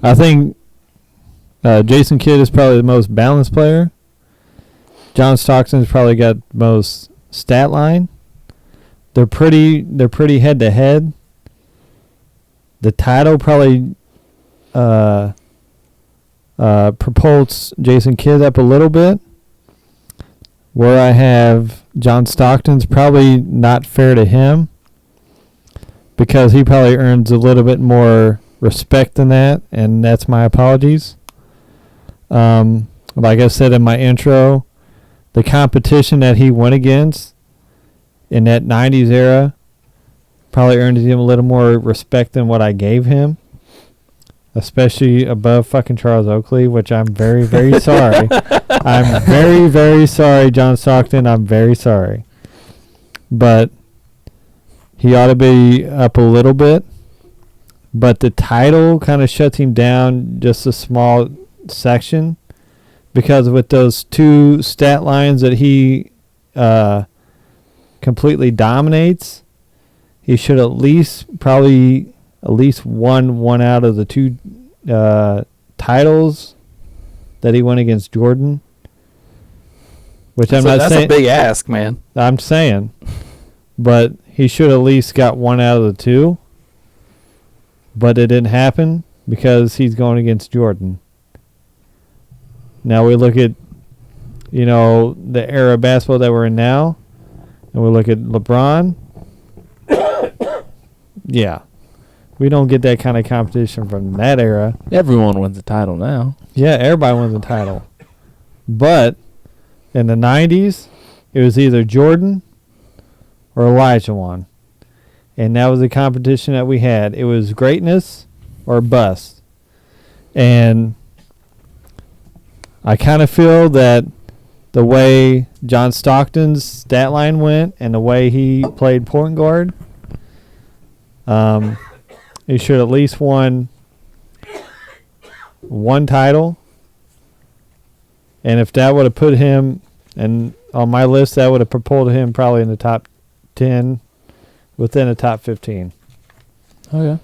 S2: I think Jason Kidd is probably the most balanced player. John Stockton's probably got the most stat line. They're pretty head to head. The title probably propulses Jason Kidd up a little bit. Where I have John Stockton's probably not fair to him because he probably earns a little bit more respect than that, and that's my apologies. Like I said in my intro, the competition that he went against in that 90s era probably earned him a little more respect than what I gave him, especially above fucking Charles Oakley, which I'm very, very sorry. I'm very, very sorry, John Stockton. I'm very sorry. But he ought to be up a little bit. But the title kind of shuts him down just a small section. Because with those 2 stat lines that he completely dominates, he should at least won one out of the 2 titles that he won against Jordan. Which I'm not saying.
S1: That's a big ask, man.
S2: I'm saying. But he should at least got one out of the 2. But it didn't happen because he's going against Jordan. Now we look at, the era of basketball that we're in now, and we look at LeBron. Yeah. We don't get that kind of competition from that era.
S3: Everyone wins the title now.
S2: Yeah, everybody wins the title. But in the 90s, it was either Jordan or Elijah won. And that was the competition that we had. It was greatness or bust. And I kind of feel that the way John Stockton's stat line went and the way he played point guard, he should at least won one title And if that would have put him, and on my list, that would have propelled him probably in the top 10, within the top 15.
S3: Oh yeah.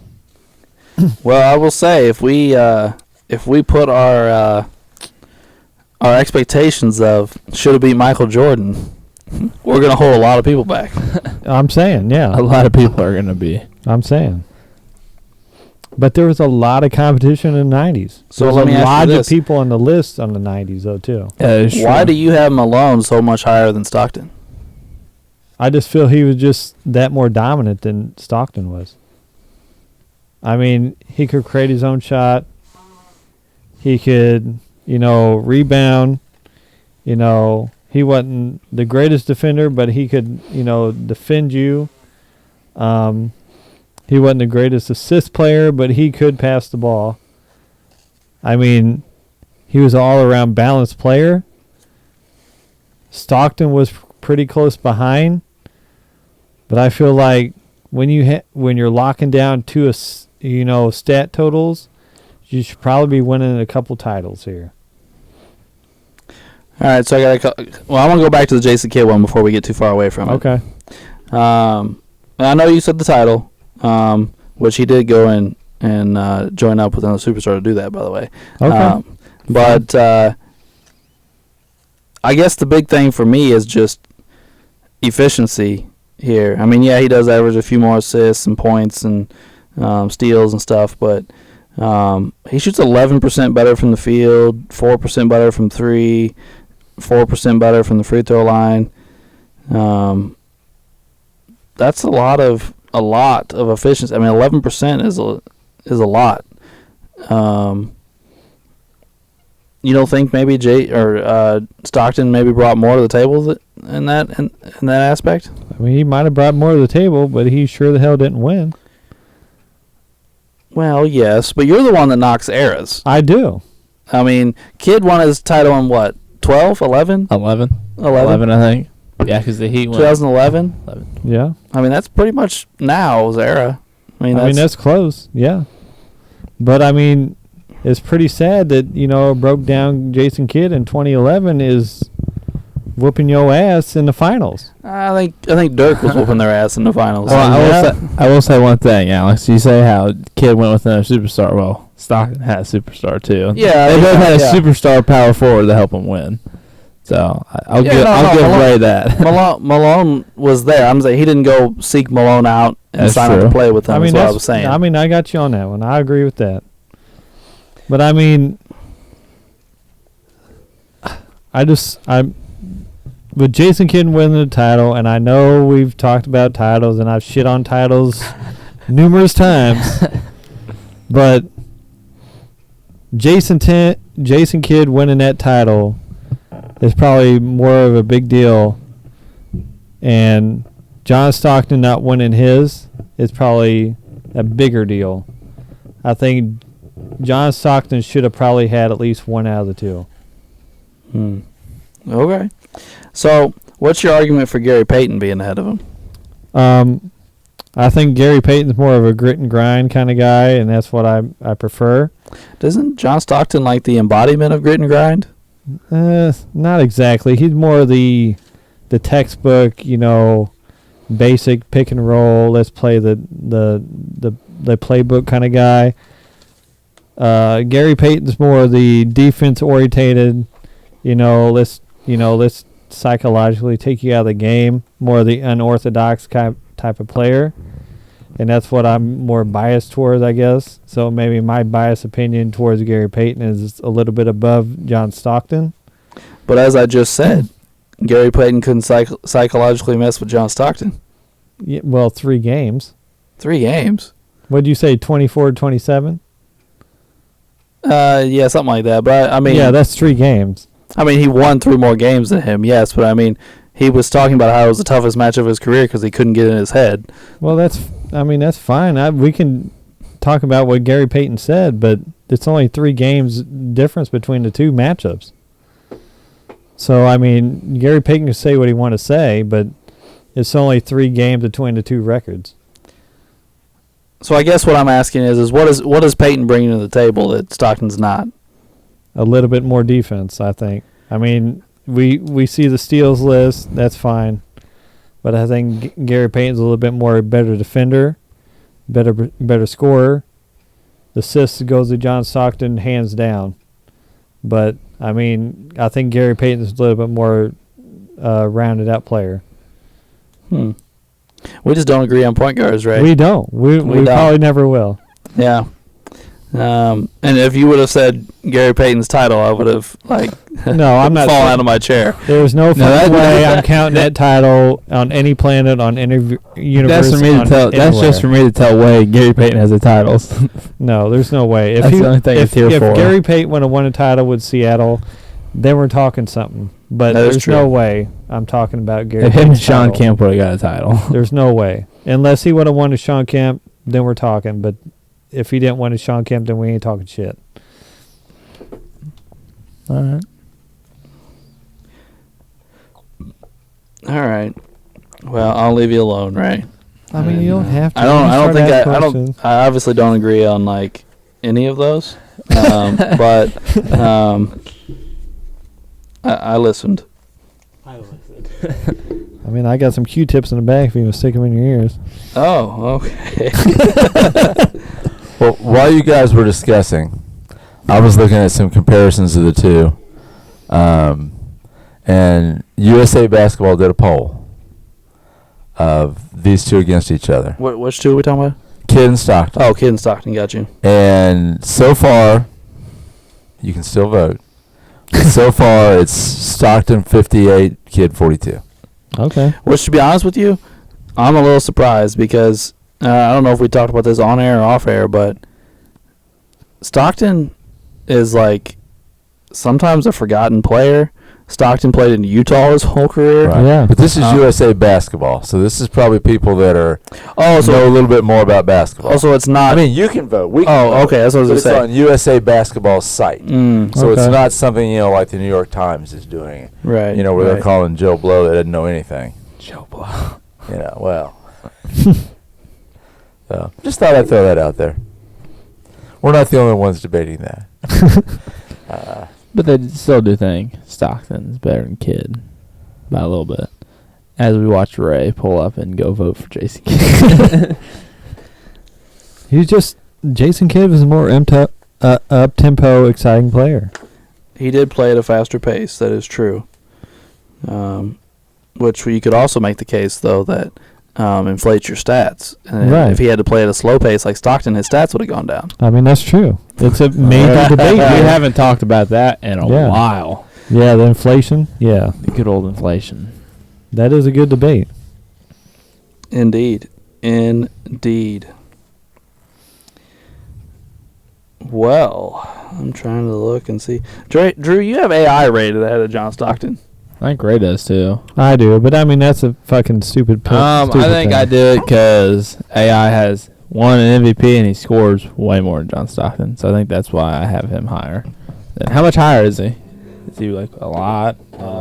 S1: Well, I will say if we put our expectations of should have beat Michael Jordan, we're gonna hold a lot of people back.
S2: I'm saying, yeah.
S3: A lot of people are gonna be.
S2: I'm saying. But there was a lot of competition in the 90s.
S1: So
S2: There's
S1: let me
S2: a
S1: ask you
S2: lot of
S1: this.
S2: people on the list on the 90s, though, too.
S1: Why do you have Malone so much higher than Stockton?
S2: I just feel he was just that more dominant than Stockton was. I mean, he could create his own shot. He could, rebound. He wasn't the greatest defender, but he could, defend you. He wasn't the greatest assist player, but he could pass the ball. I mean, he was an all-around balanced player. Stockton was pretty close behind, but I feel like when you're locking down two, stat totals, you should probably be winning a couple titles here.
S1: All right, so I want to go back to the Jason Kidd one before we get too far away from it.
S2: Okay.
S1: I know you said the title. Which he did go in and join up with another superstar to do that, by the way.
S2: Okay.
S1: But I guess the big thing for me is just efficiency here. I mean, yeah, he does average a few more assists and points and steals and stuff, but he shoots 11% better from the field, 4% better from three, 4% better from the free throw line. That's a lot of efficiency. I mean, 11% is a lot. You don't think maybe Stockton maybe brought more to the table in that aspect?
S2: I mean, he might have brought more to the table, but he sure the hell didn't win.
S1: Well, yes, but you're the one that knocks eras.
S2: I do.
S1: I mean, Kidd won his title in what, 12, 11?
S3: 11, I think. Yeah, because the Heat won.
S1: 2011?
S3: 11.
S2: Yeah.
S1: I mean, that's pretty much now's era. I mean,
S2: that's close. Yeah. But, I mean, it's pretty sad that, broke down Jason Kidd in 2011 is whooping your ass in the finals.
S1: I think Dirk was whooping their ass in the finals.
S3: Well, I will say one thing, Alex. You say how Kidd went with another superstar. Well, Stockton had a superstar, too.
S1: Yeah.
S3: They both had a superstar power forward to help him win. So I'll give Ray that.
S1: Malone was there. I'm saying he didn't go seek Malone out and sign up to play with him. That's what I was saying.
S2: I mean, I got you on that one. I agree with that. But I mean, I'm with Jason Kidd winning the title, and I know we've talked about titles, and I've shit on titles numerous times, but Jason Kidd winning that title is probably more of a big deal, and John Stockton not winning his is probably a bigger deal. I think John Stockton should have probably had at least one out of the two.
S1: Okay. So, what's your argument for Gary Payton being ahead of him?
S2: I think Gary Payton's more of a grit and grind kind of guy, and that's what I prefer.
S1: Doesn't John Stockton like the embodiment of grit and grind?
S2: Not exactly. He's more the textbook, basic pick and roll. Let's play the playbook kind of guy. Gary Payton's more the defense orientated. Let's psychologically take you out of the game. More the unorthodox type of player, and that's what I'm more biased towards, I guess. So maybe my biased opinion towards Gary Payton is a little bit above John Stockton.
S1: But as I just said, Gary Payton couldn't psychologically mess with John Stockton.
S2: Yeah, well, 3 games.
S1: 3 games?
S2: What did you say, 24-27?
S1: Yeah, something like that. But I mean,
S2: yeah, that's 3 games.
S1: I mean, he won 3 more games than him, yes. But I mean, he was talking about how it was the toughest match of his career because he couldn't get in his head.
S2: Well, that's fine. We can talk about what Gary Payton said, but it's only 3 games difference between the 2 matchups. So, I mean, Gary Payton can say what he want to say, but it's only 3 games between the 2 records.
S1: So I guess what I'm asking is what is Payton bringing to the table that Stockton's not?
S2: A little bit more defense, I think. I mean, we see the steals list. That's fine. But I think Gary Payton's a little bit more better defender, better scorer. The assists goes to John Stockton hands down. But, I mean, I think Gary Payton's a little bit more rounded out player.
S1: We just don't agree on point guards, right?
S2: We don't. We
S1: don't.
S2: probably never will.
S1: Yeah. And if you would have said Gary Payton's title, I would have
S2: No, I'm not
S1: fallen out of my chair.
S2: There's no fucking way I'm counting that title on any planet, on any universe.
S3: That's for me to tell. That's
S2: anywhere.
S3: just for me to tell Wade Gary Payton has the titles.
S2: No, there's no way. If
S3: That's the only thing it's here
S2: if
S3: for.
S2: Gary Payton would have won a title with Seattle, then we're talking something. But
S1: That is
S2: there's
S1: true.
S2: no way I'm talking about Gary
S3: If him and
S2: Payton's
S3: Sean
S2: title.
S3: Kemp would have got a title.
S2: There's no way. Unless he would have won to Sean Kemp, then we're talking. But if he didn't win to Sean Kemp, then we ain't talking shit.
S3: All right.
S1: All right. Well, I'll leave you alone, right?
S2: I mean, you don't have to.
S1: I obviously don't agree on any of those. But I listened.
S2: I mean, I got some Q-tips in the bag if you want to stick them in your ears.
S1: Oh, okay.
S4: Well, while you guys were discussing, I was looking at some comparisons of the two. And USA Basketball did a poll of these two against each other.
S1: Which two are we talking about?
S4: Kidd and Stockton.
S1: Oh, Kidd and Stockton, got you.
S4: And so far, you can still vote. But so far, it's Stockton 58, Kidd 42.
S2: Okay.
S1: Which, to be honest with you, I'm a little surprised because I don't know if we talked about this on air or off air, but Stockton is sometimes a forgotten player. Stockton played in Utah his whole career.
S4: Right.
S2: Yeah.
S4: But this is USA Basketball, so this is probably people that know a little bit more about basketball.
S1: Also, it's not.
S4: I mean, you can vote. We can
S1: Oh,
S4: vote,
S1: okay, that's what I was
S4: but it's
S1: gonna
S4: on USA Basketball's site. So it's
S2: Okay.
S4: not something, like the New York Times is doing.
S1: Right.
S4: Where they're
S1: right.
S4: calling Joe Blow that doesn't know anything.
S3: Joe Blow.
S4: Well. So, just thought I'd throw that out there. We're not the only ones debating that.
S3: But they still do think Stockton's better than Kidd by a little bit. As we watch Ray pull up and go vote for Jason Kidd.
S2: Jason Kidd was a more up-tempo, exciting player.
S1: He did play at a faster pace. That is true. Which you could also make the case, though, that inflates your stats. And
S2: Right.
S1: if he had to play at a slow pace like Stockton, his stats would have gone down.
S2: I mean, that's true. It's a major debate.
S3: We
S2: here.
S3: haven't talked about that in a
S2: Yeah.
S3: while.
S2: Yeah, the inflation. Yeah,
S3: The good old inflation.
S2: that is a good debate.
S1: Indeed. Well, I'm trying to look and see. Drew, you have AI rated ahead of John Stockton.
S3: I think Ray does too.
S2: I do, but I mean, that's a fucking stupid
S3: I think I do it because AI has won an MVP and he scores way more than John Stockton. So I think that's why I have him higher. Then how much higher is he? Is he a lot?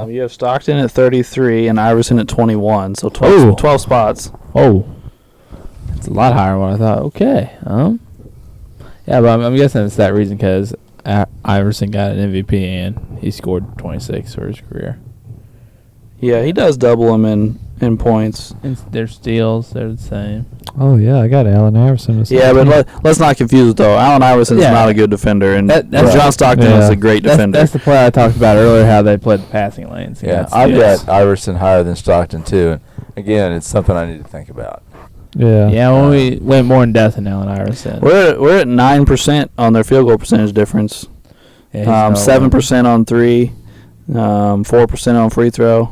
S1: You have Stockton at 33 and Iverson at 21, so 12,
S3: Ooh.
S1: 12 spots.
S3: Oh, it's a lot higher than what I thought. Okay. Yeah, but I'm guessing it's that reason because Iverson got an MVP and he scored 26 for his career.
S1: Yeah, he does double him in points.
S3: And their steals, they're the same.
S2: Oh yeah, I got Allen Iverson.
S1: Yeah, but let's not confuse it though. Allen Iverson's
S3: Yeah.
S1: not a good defender, and
S3: That's
S1: John
S3: right.
S1: Stockton
S2: Yeah.
S1: is a great defender.
S3: That's the play I talked about earlier, how they played the passing lanes.
S4: Yeah,
S3: That's-
S4: I've
S3: yes.
S4: got Iverson higher than Stockton, too. And again, it's something I need to think about.
S2: Yeah.
S3: Yeah, when we went more in depth in Allen Iverson.
S1: We're at 9% on their field goal percentage difference.
S3: Yeah, he's
S1: 7% on three, 4% on free throw.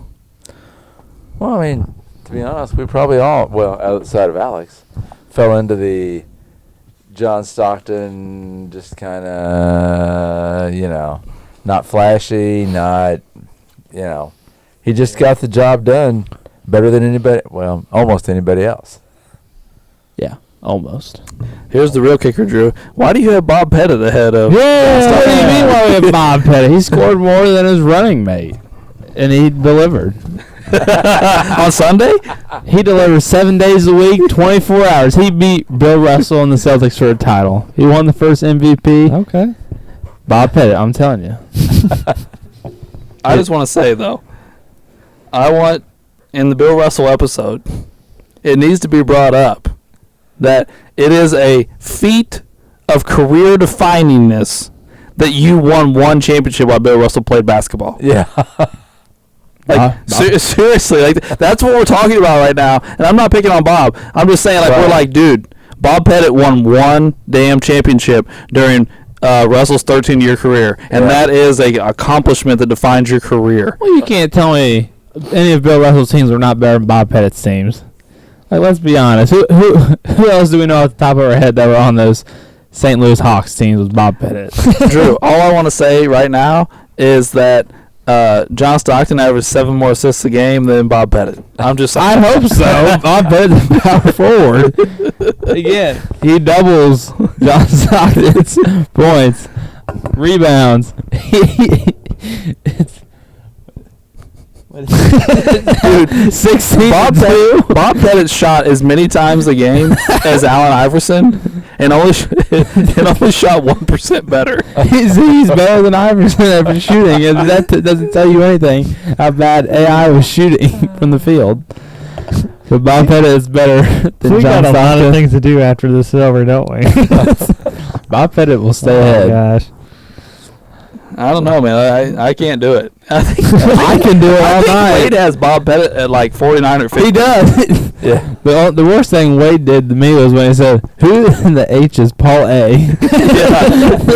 S4: Well, I mean, to be honest, we probably all, outside of Alex, fell into the John Stockton just kind of, not flashy, not, he just got the job done better than anybody, almost anybody else.
S3: Yeah, almost.
S1: Here's the real kicker, Drew. Why do you have Bob Pettit ahead of?
S3: Yeah, what do you
S1: Stockton?
S3: mean why we have Bob Pettit? He scored more than his running mate, and he delivered.
S1: On Sunday?
S3: He delivered 7 days a week, 24 hours. He beat Bill Russell and the Celtics for a title. He won the first MVP.
S2: Okay.
S3: Bob Pettit, I'm telling you.
S1: I just want to say, though, I want, in the Bill Russell episode, it needs to be brought up that it is a feat of career-definingness that you won one championship while Bill Russell played basketball.
S4: Yeah.
S1: Seriously, like that's what we're talking about right now. And I'm not picking on Bob. I'm just saying, like, we're like, dude, Bob Pettit won one damn championship during Russell's 13-year career, and that is a accomplishment that defines your career.
S3: Well, you can't tell me any of Bill Russell's teams were not better than Bob Pettit's teams. Like, let's be honest. Who else do we know at the top of our head that were on those St. Louis Hawks teams with Bob Pettit?
S1: Drew, all I want to say right now is that John Stockton averaged 7 more assists a game than Bob Pettit. I'm just saying.
S3: I hope so. Bob Pettit's a power forward. Again, he doubles John Stockton's points, rebounds.
S1: Dude,
S3: 16.
S1: Bob Pettit shot as many times a game as Allen Iverson, and only shot 1% better.
S3: He's better than Iverson at shooting, and that doesn't tell you anything how bad AI was shooting from the field. But Bob Pettit is better than
S2: We
S3: John
S2: got a lot of
S3: Stockton.
S2: things to do after this is over, don't we?
S3: Bob Pettit will stay
S2: Oh,
S3: ahead.
S2: gosh.
S1: I don't know, man. I can't do it. I
S3: can do it all
S1: I think
S3: night.
S1: Wade has Bob Pettit at like 49 or 50.
S3: He does.
S4: Yeah.
S3: The worst thing Wade did to me was when he said, "Who in the H is Paul A?"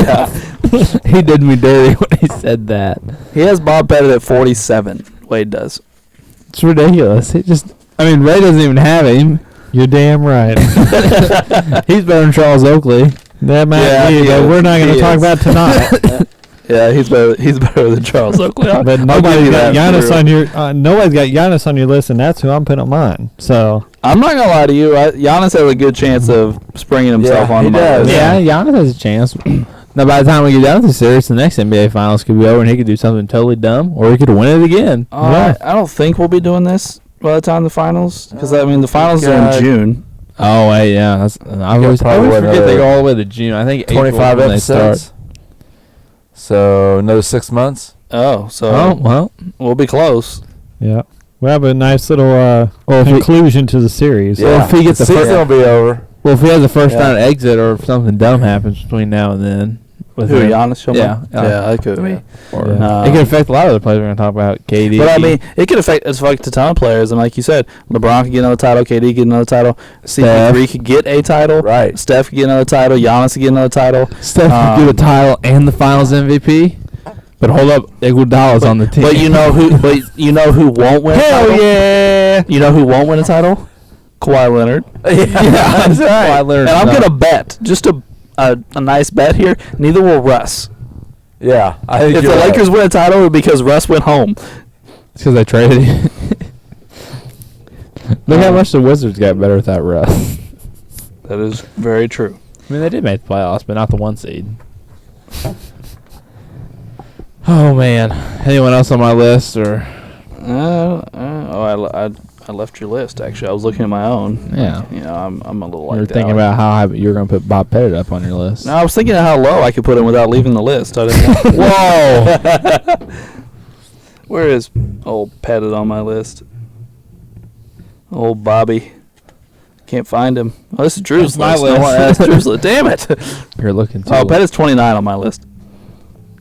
S1: yeah.
S3: He did me dirty when he said that.
S1: He has Bob Pettit at 47. Wade does.
S3: It's ridiculous. Ray doesn't even have him.
S2: You're damn right.
S3: He's better than Charles Oakley.
S2: That might
S1: Yeah,
S2: be,
S1: he
S2: but
S1: is.
S2: we're not going
S1: He
S2: to talk
S1: is.
S2: about tonight.
S1: Yeah, he's better than Charles Oakley.
S2: But
S1: I'll give
S2: nobody's
S1: you
S2: got
S1: that,
S2: Giannis
S1: Drew.
S2: on your nobody's got Giannis on your list, and that's who I'm putting on mine. So
S1: I'm not gonna lie to you. Giannis has a good chance of springing himself
S4: Yeah,
S1: onto
S4: he
S1: my
S4: does.
S1: list.
S3: Yeah, Giannis has a chance. Now, by the time we get down to the series, the next NBA Finals could be over, and he could do something totally dumb, or he could win it again.
S2: Yeah.
S1: I don't think we'll be doing this by the time the finals, because the finals are
S4: God.
S1: in June.
S3: Oh, wait, yeah. I always
S4: probably
S3: forget
S4: another
S3: they go all the way to June. I think
S4: 25
S3: April when they start.
S4: episodes. So another 6 months.
S1: Oh, so
S3: Oh, well.
S1: we'll be close.
S2: yeah, we have a nice little conclusion to the series.
S3: Yeah. Well, if he gets
S4: the
S3: the
S4: season
S3: first-
S4: will be over.
S3: Well, if he has a first
S1: Yeah.
S3: round exit or if something dumb happens between now and then. With
S1: Who,
S3: him.
S1: Giannis?
S3: Yeah.
S1: Yeah, that could be.
S3: Or
S2: Yeah.
S3: it could affect a lot of the players we're going to talk about. KD.
S1: But it could affect a ton of players. And like you said, LeBron could get another title, KD could get another title, CP3 could get a title,
S4: Right.
S1: Steph could get another title, Giannis could get another title.
S3: Steph could get a title and the Finals MVP. But hold up, Iguodala's on the team.
S1: But you know who? Won't win?
S3: Hell
S1: a title?
S3: yeah!
S1: You know who won't win a title? Kawhi Leonard.
S3: Yeah, that's right.
S1: And I'm gonna bet just a nice bet here. Neither will Russ.
S4: Yeah, I think
S1: If the
S4: you're right.
S1: Lakers win a title, it'll be because Russ went home.
S3: It's because they traded him. Look how much the Wizards got better without Russ.
S1: That is very true.
S3: I mean, they did make the playoffs, but not the 1 seed. Oh man! Anyone else on my list or?
S1: I left your list. Actually, I was looking at my own.
S3: Yeah.
S1: I'm a little like
S3: You were
S1: that.
S3: thinking about how high you were going to put Bob Pettit up on your list.
S1: No, I was thinking of how low I could put him without leaving the list. I didn't know.
S3: Whoa!
S1: Where is old Pettit on my list? Old Bobby. Can't find him. Oh, this is Drew's
S3: That's my
S1: list. No,
S3: list.
S1: that's Drew's list. Damn it.
S3: You're looking too.
S1: Oh, Pettit's 29 on my list.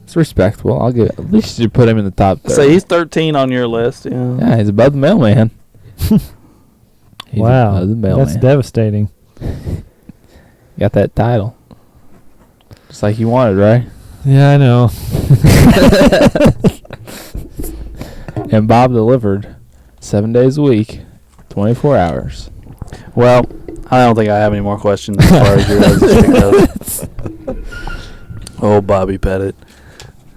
S3: It's respectable. I'll give. At least you put him in the top 30.
S1: So he's 13 on your list. Yeah.
S3: Yeah, he's above the mailman. He's
S2: Wow,
S3: above the
S2: that's
S3: mailman.
S2: devastating.
S3: Got that title. Just like you wanted, right?
S2: Yeah, I know.
S3: And Bob delivered 7 days a week, 24 hours.
S1: Well, I don't think I have any more questions as far as your guys' shit goes. Oh, Bobby Pettit.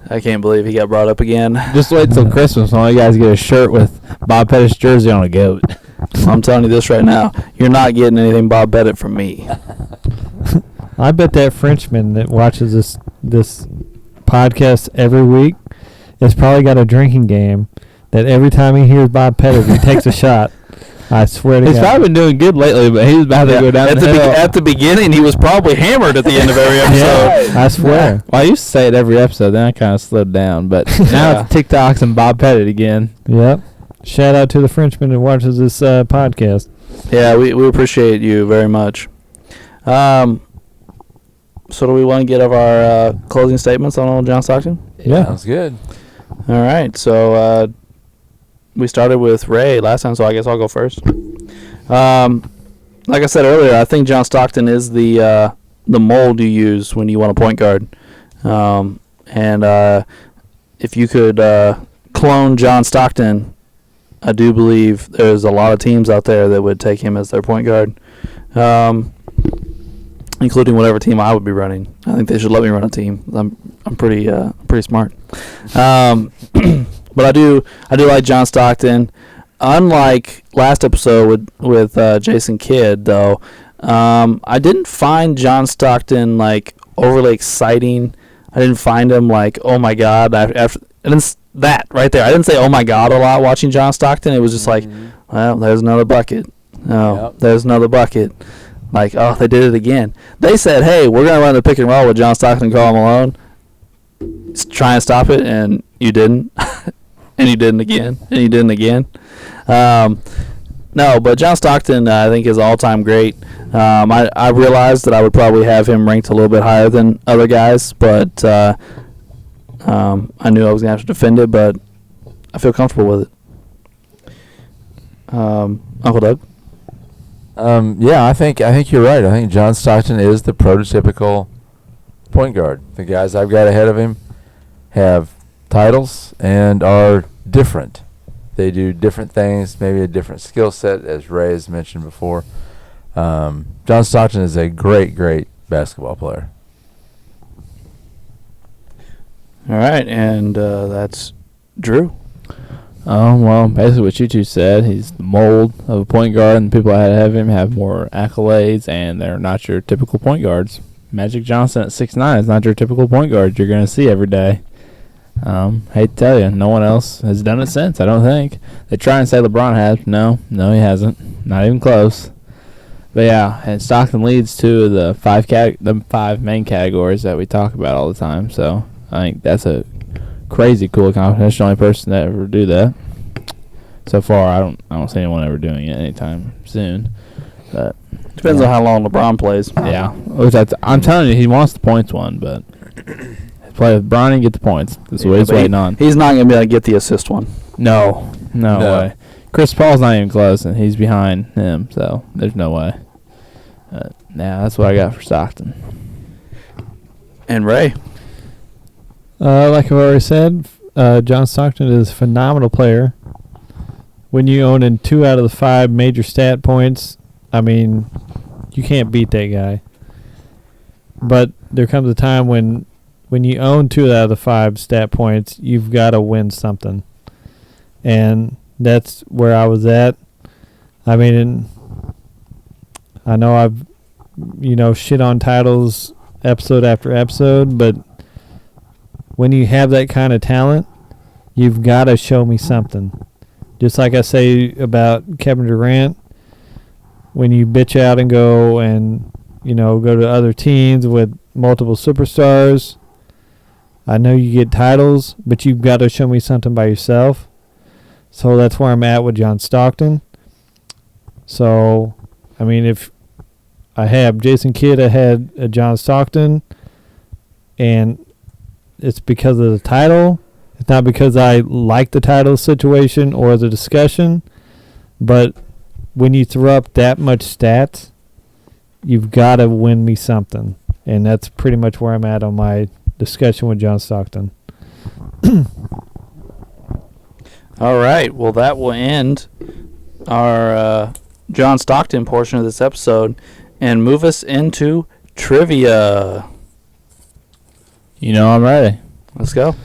S1: I can't believe he got brought up again.
S3: Just wait till Christmas when all you guys get a shirt with Bob Pettit's jersey on a goat.
S1: I'm telling you this right now. You're not getting anything Bob Pettit from me.
S2: I bet that Frenchman that watches this podcast every week has probably got a drinking game that every time he hears Bob Pettit, he takes a shot. I swear to
S3: He's
S2: God.
S3: probably been doing good lately, but he's about to go down
S1: at
S3: the hill.
S1: at the beginning, he was probably hammered at the end of every episode.
S2: I swear.
S3: Well, I used to say it every episode, then I kind of slowed down. But now
S1: Yeah.
S3: it's TikToks and Bob Pettit again.
S2: Yep. Shout out to the Frenchman who watches this podcast.
S1: Yeah, we appreciate you very much. So do we want to get of our closing statements on old John Stockton?
S2: Yeah.
S4: Sounds good.
S1: All right. So we started with Ray last time, so I guess I'll go first. Like I said earlier, I think John Stockton is the mold you use when you want a point guard. And if you could clone John Stockton, I do believe there's a lot of teams out there that would take him as their point guard, including whatever team I would be running. I think they should let me run a team. I'm pretty smart. But I do like John Stockton. Unlike last episode with Jason Kidd, though, I didn't find John Stockton like overly exciting. I didn't find him like, oh my god. That right there. I didn't say oh my god a lot watching John Stockton. It was just like, well, there's another bucket. Oh,
S4: Yep.
S1: there's another bucket. Like, oh, they did it again. They said, hey, we're going to run the pick and roll with John Stockton and Karl Malone. Try and stop it, and you didn't. And you didn't again. And you didn't again. No, but John Stockton, I think, is all-time great. I realized that I would probably have him ranked a little bit higher than other guys, but I knew I was going to have to defend it, but I feel comfortable with it. Uncle Doug?
S4: Yeah, I think you're right. I think John Stockton is the prototypical point guard. The guys I've got ahead of him have titles and are different. They do different things, maybe a different skill set, as Ray has mentioned before. John Stockton is a great, great basketball player.
S1: All right, and that's Drew.
S3: Well, basically what you two said, he's the mold of a point guard, and the people ahead of him have more accolades, and they're not your typical point guards. Magic Johnson at 6'9" is not your typical point guard you're going to see every day. Hate to tell you, no one else has done it since, I don't think. They try and say LeBron has. No, he hasn't. Not even close. But yeah, and Stockton leads two of the five main categories that we talk about all the time, so I think that's a crazy cool accomplishment. That's the only person that ever do that. So far, I don't see anyone ever doing it anytime soon. But
S1: Depends on how long LeBron plays.
S3: yeah, which I'm telling you, he wants the points one, but play with Bronny and get the points. That's what he's
S1: but
S3: waiting on.
S1: He's not going to be able to get the assist one.
S3: No way. Chris Paul's not even close, and he's behind him, so there's no way. Yeah, that's what I got for Stockton.
S1: And Ray.
S2: Like I've already said, John Stockton is a phenomenal player. When you own in 2 out of the 5 major stat points, I mean, you can't beat that guy. But there comes a time when you own 2 out of the 5 stat points, you've got to win something. And that's where I was at. I mean, I know I've, shit on titles episode after episode, but when you have that kind of talent, you've got to show me something. Just like I say about Kevin Durant, when you bitch out and go and, go to other teams with multiple superstars, I know you get titles, but you've got to show me something by yourself. So that's where I'm at with John Stockton. So, I mean, if I have Jason Kidd ahead of John Stockton, and it's because of the title. It's not because I like the title situation or the discussion, but when you throw up that much stats, you've got to win me something. And that's pretty much where I'm at on my discussion with John Stockton.
S1: All right. Well, that will end our John Stockton portion of this episode and move us into trivia.
S3: I'm ready.
S1: Let's go.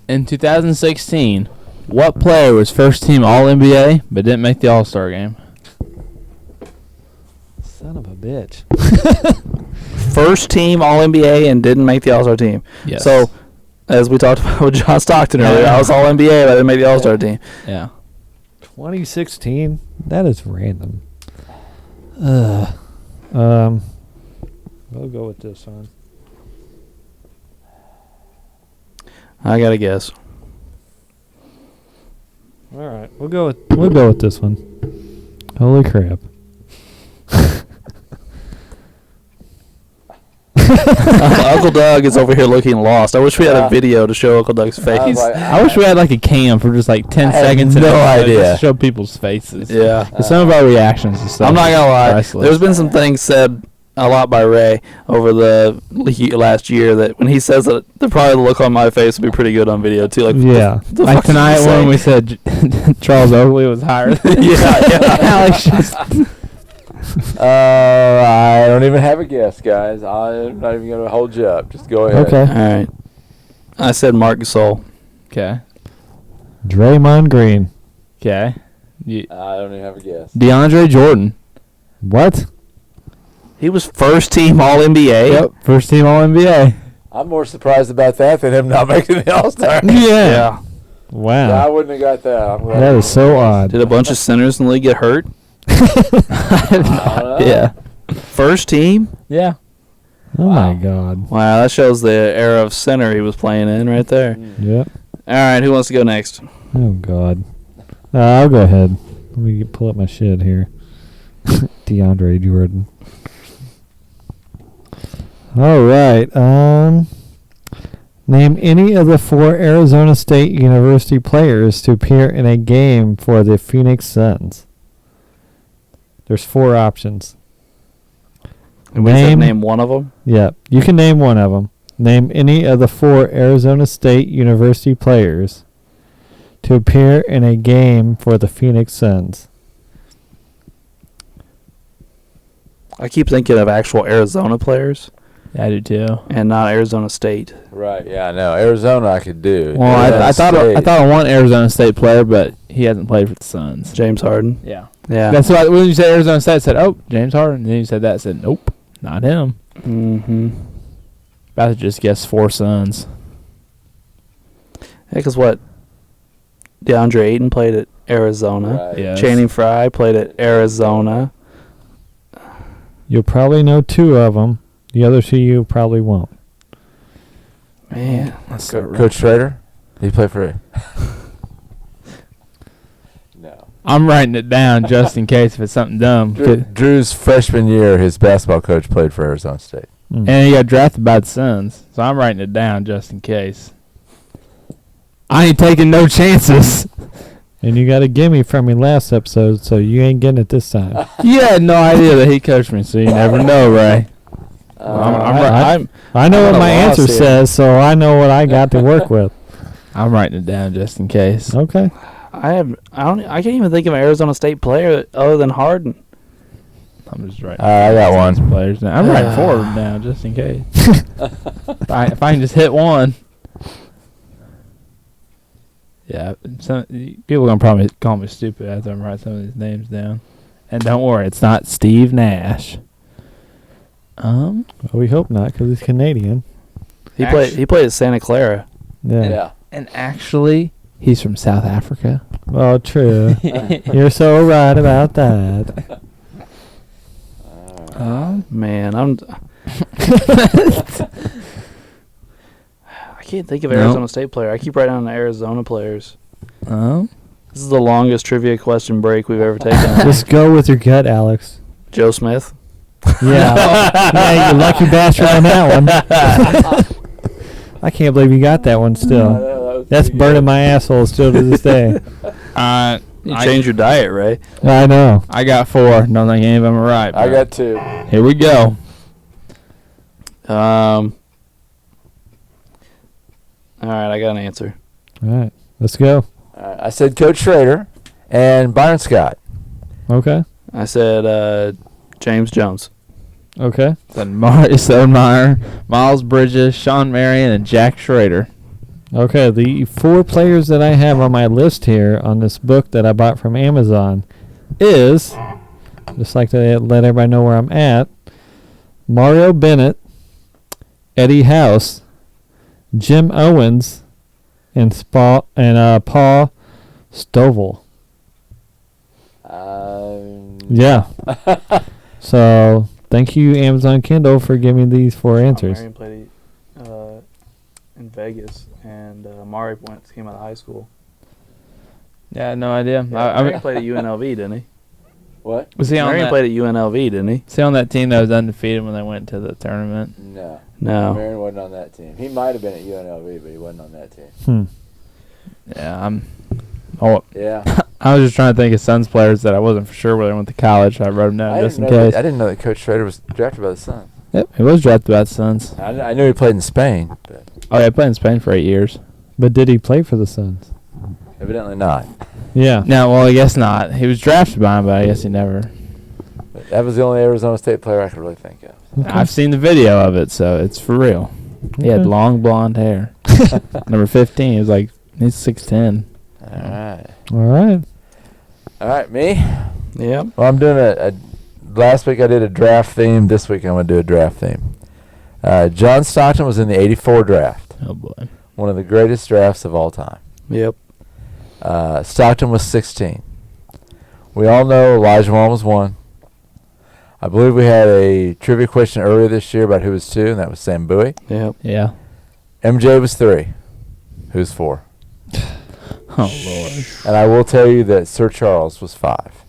S3: In 2016, what player was first team All-NBA but didn't make the All-Star game?
S2: Son of a bitch.
S1: First team All-NBA and didn't make the All-Star team.
S3: Yes.
S1: So, as we talked about with John Stockton earlier, I was All-NBA but I didn't make the All-Star team.
S3: Yeah.
S2: 2016, That is random. We'll go with this one.
S1: I got to guess.
S2: All right, we'll go with this one. Holy crap!
S1: Uncle Doug is over here looking lost. I wish we had a video to show Uncle Doug's face.
S3: I wish we had like a cam for just like 10 seconds.
S4: No idea.
S3: Just to show people's faces.
S1: Yeah.
S3: Some of our reactions and stuff.
S1: I'm not gonna lie.
S3: priceless.
S1: There's been some things said a lot by Ray over the last year that when he says it, probably the look on my face will be pretty good on video too. Like,
S2: Yeah.
S1: the
S3: Like
S1: fuck did
S3: tonight
S1: you say?
S3: when we said Charles Oakley was higher.
S1: Yeah.
S3: Alex just
S4: I don't even have a guess, guys. I'm not even going to hold you up. Just go ahead.
S2: Okay.
S1: All right. I said Marc Gasol.
S3: okay.
S2: Draymond Green.
S3: Okay.
S4: I don't even have a guess.
S3: DeAndre Jordan.
S2: What?
S1: He was first team All NBA.
S3: Yep. First team All NBA.
S4: I'm more surprised about that than him not making the All-Star.
S1: Yeah.
S2: Wow.
S4: Yeah, I wouldn't have got that. I'm glad
S2: That is so odd.
S1: Did a bunch of centers in the league get hurt?
S3: Yeah.
S1: First team?
S3: Yeah.
S2: Oh my God.
S1: Wow, that shows the era of center he was playing in right there.
S2: Yep.
S1: All right, who wants to go next?
S2: Oh God. I'll go ahead. Let me pull up my shit here. DeAndre Jordan. All right. Name any of the 4 Arizona State University players to appear in a game for the Phoenix Suns. There's 4 options.
S1: And we said name one of them?
S2: Yeah, you can name one of them. Name any of the 4 Arizona State University players to appear in a game for the Phoenix Suns.
S1: I keep thinking of actual Arizona players
S3: Yeah, I do too.
S1: and not Arizona State.
S4: Right, yeah, I know. Arizona I could do.
S3: Well,
S4: Arizona
S3: I thought
S4: State.
S3: I want Arizona State player, but he hasn't played for the Suns.
S1: James Harden.
S3: Yeah.
S1: Yeah.
S3: That's why when you said Arizona State, I said, "Oh, James Harden." And then you said that, I said, "Nope, not him."
S1: Mm-hmm.
S3: About to just guess 4 Suns.
S1: Yeah, because what? DeAndre Ayton played at Arizona.
S4: Right.
S3: Yeah.
S1: Channing Frye played at Arizona.
S2: You'll probably know 2 of them. The other 2 you probably won't.
S1: Man.
S3: That's
S4: Coach Schrader? Did he play for No.
S3: I'm writing it down just in case if it's something dumb.
S4: Drew's freshman year, his basketball coach played for Arizona State.
S2: Mm.
S3: And he got drafted by the Suns, so I'm writing it down just in case. I ain't taking no chances.
S2: And you got a gimme from me last episode, so you ain't getting it this time.
S3: You had no idea that he coached me, so you never know, Ray.
S1: I'm
S2: I know
S1: I'm
S2: what
S1: at
S2: my
S1: a loss
S2: answer
S1: here.
S2: says, so I know what I got to work with.
S3: I'm writing it down just in case.
S2: Okay.
S1: I can't even think of an Arizona State player other than Harden.
S3: I'm just writing.
S4: I got one.
S3: Players now. I'm writing 4 of them down just in case. if I can just hit one. Yeah, people are gonna probably call me stupid after I'm writing some of these names down. And don't worry, it's not Steve Nash.
S2: Well, we hope not, because he's Canadian.
S1: He played at Santa Clara.
S2: Yeah.
S3: And actually, he's from South Africa.
S2: Well, true. You're so right about that.
S1: Man, I can't think of
S3: No.
S1: Arizona State player. I keep writing down the Arizona players.
S3: Oh.
S1: This is the longest trivia question break we've ever taken.
S2: Just go with your gut, Alex.
S1: Joe Smith.
S2: Yeah. Yeah, you lucky bastard on that one. I can't believe you got that one still. That's burning my asshole still to this day.
S1: You changed your diet, Ray.
S2: I know.
S3: I got 4. Don't think any of them are right.
S4: I
S3: but
S4: got 2.
S3: Here we go.
S1: All right, I got an answer.
S2: All right. Let's go.
S4: I said Coach Schrader and Byron Scott.
S2: Okay.
S1: I said James Jones.
S2: Okay.
S3: Then Marius Stoudemire, Miles Bridges, Sean Marion, and Jack Schrader.
S2: Okay. The 4 players that I have on my list here on this book that I bought from Amazon is, just like to let everybody know where I'm at, Mario Bennett, Eddie House, Jim Owens, and Paul Stovall. Yeah. So thank you, Amazon Kindle, for giving me these 4 answers.
S1: Marion played in Vegas, and Mari came out of high school.
S3: Yeah, no idea.
S1: Marion played at UNLV, didn't he?
S4: What?
S3: Was he on
S1: Marion
S3: that?
S1: played at UNLV, didn't he?
S3: Was he on that team that was undefeated when they went to the tournament?
S4: No.
S1: No.
S4: Marion wasn't on that team. He might have been at UNLV, but he wasn't on that team.
S3: Yeah,
S4: Yeah.
S3: I was just trying to think of Suns players that I wasn't for sure whether they went to college. So I wrote them down just in case.
S4: I didn't know that Coach Schrader was drafted by the Suns.
S3: Yep, he was drafted by the Suns.
S4: I knew he played in Spain, but
S3: Oh, yeah, he played in Spain for 8 years.
S2: But did he play for the Suns?
S4: evidently not.
S2: Yeah.
S3: No, well, I guess not. He was drafted by him, but I guess he never.
S4: But that was the only Arizona State player I could really think of.
S2: Okay.
S3: I've seen the video of it, so it's for real. He had
S2: Okay.
S3: long blonde hair. Number 15, he was like, he's 6'10".
S4: All right.
S2: All right.
S4: All right, me?
S1: Yep.
S4: Well, I'm doing last week I did a draft theme. This week I'm going to do a draft theme. John Stockton was in the 84 draft.
S3: Oh, boy.
S4: One of the greatest drafts of all time.
S1: Yep.
S4: Stockton was 16. We all know Elijah Wan was 1. I believe we had a trivia question earlier this year about who was 2, and that was Sam Bowie.
S1: Yep.
S3: Yeah.
S4: MJ was 3. Who's 4?
S3: Oh, Lord.
S4: And I will tell you that Sir Charles was 5.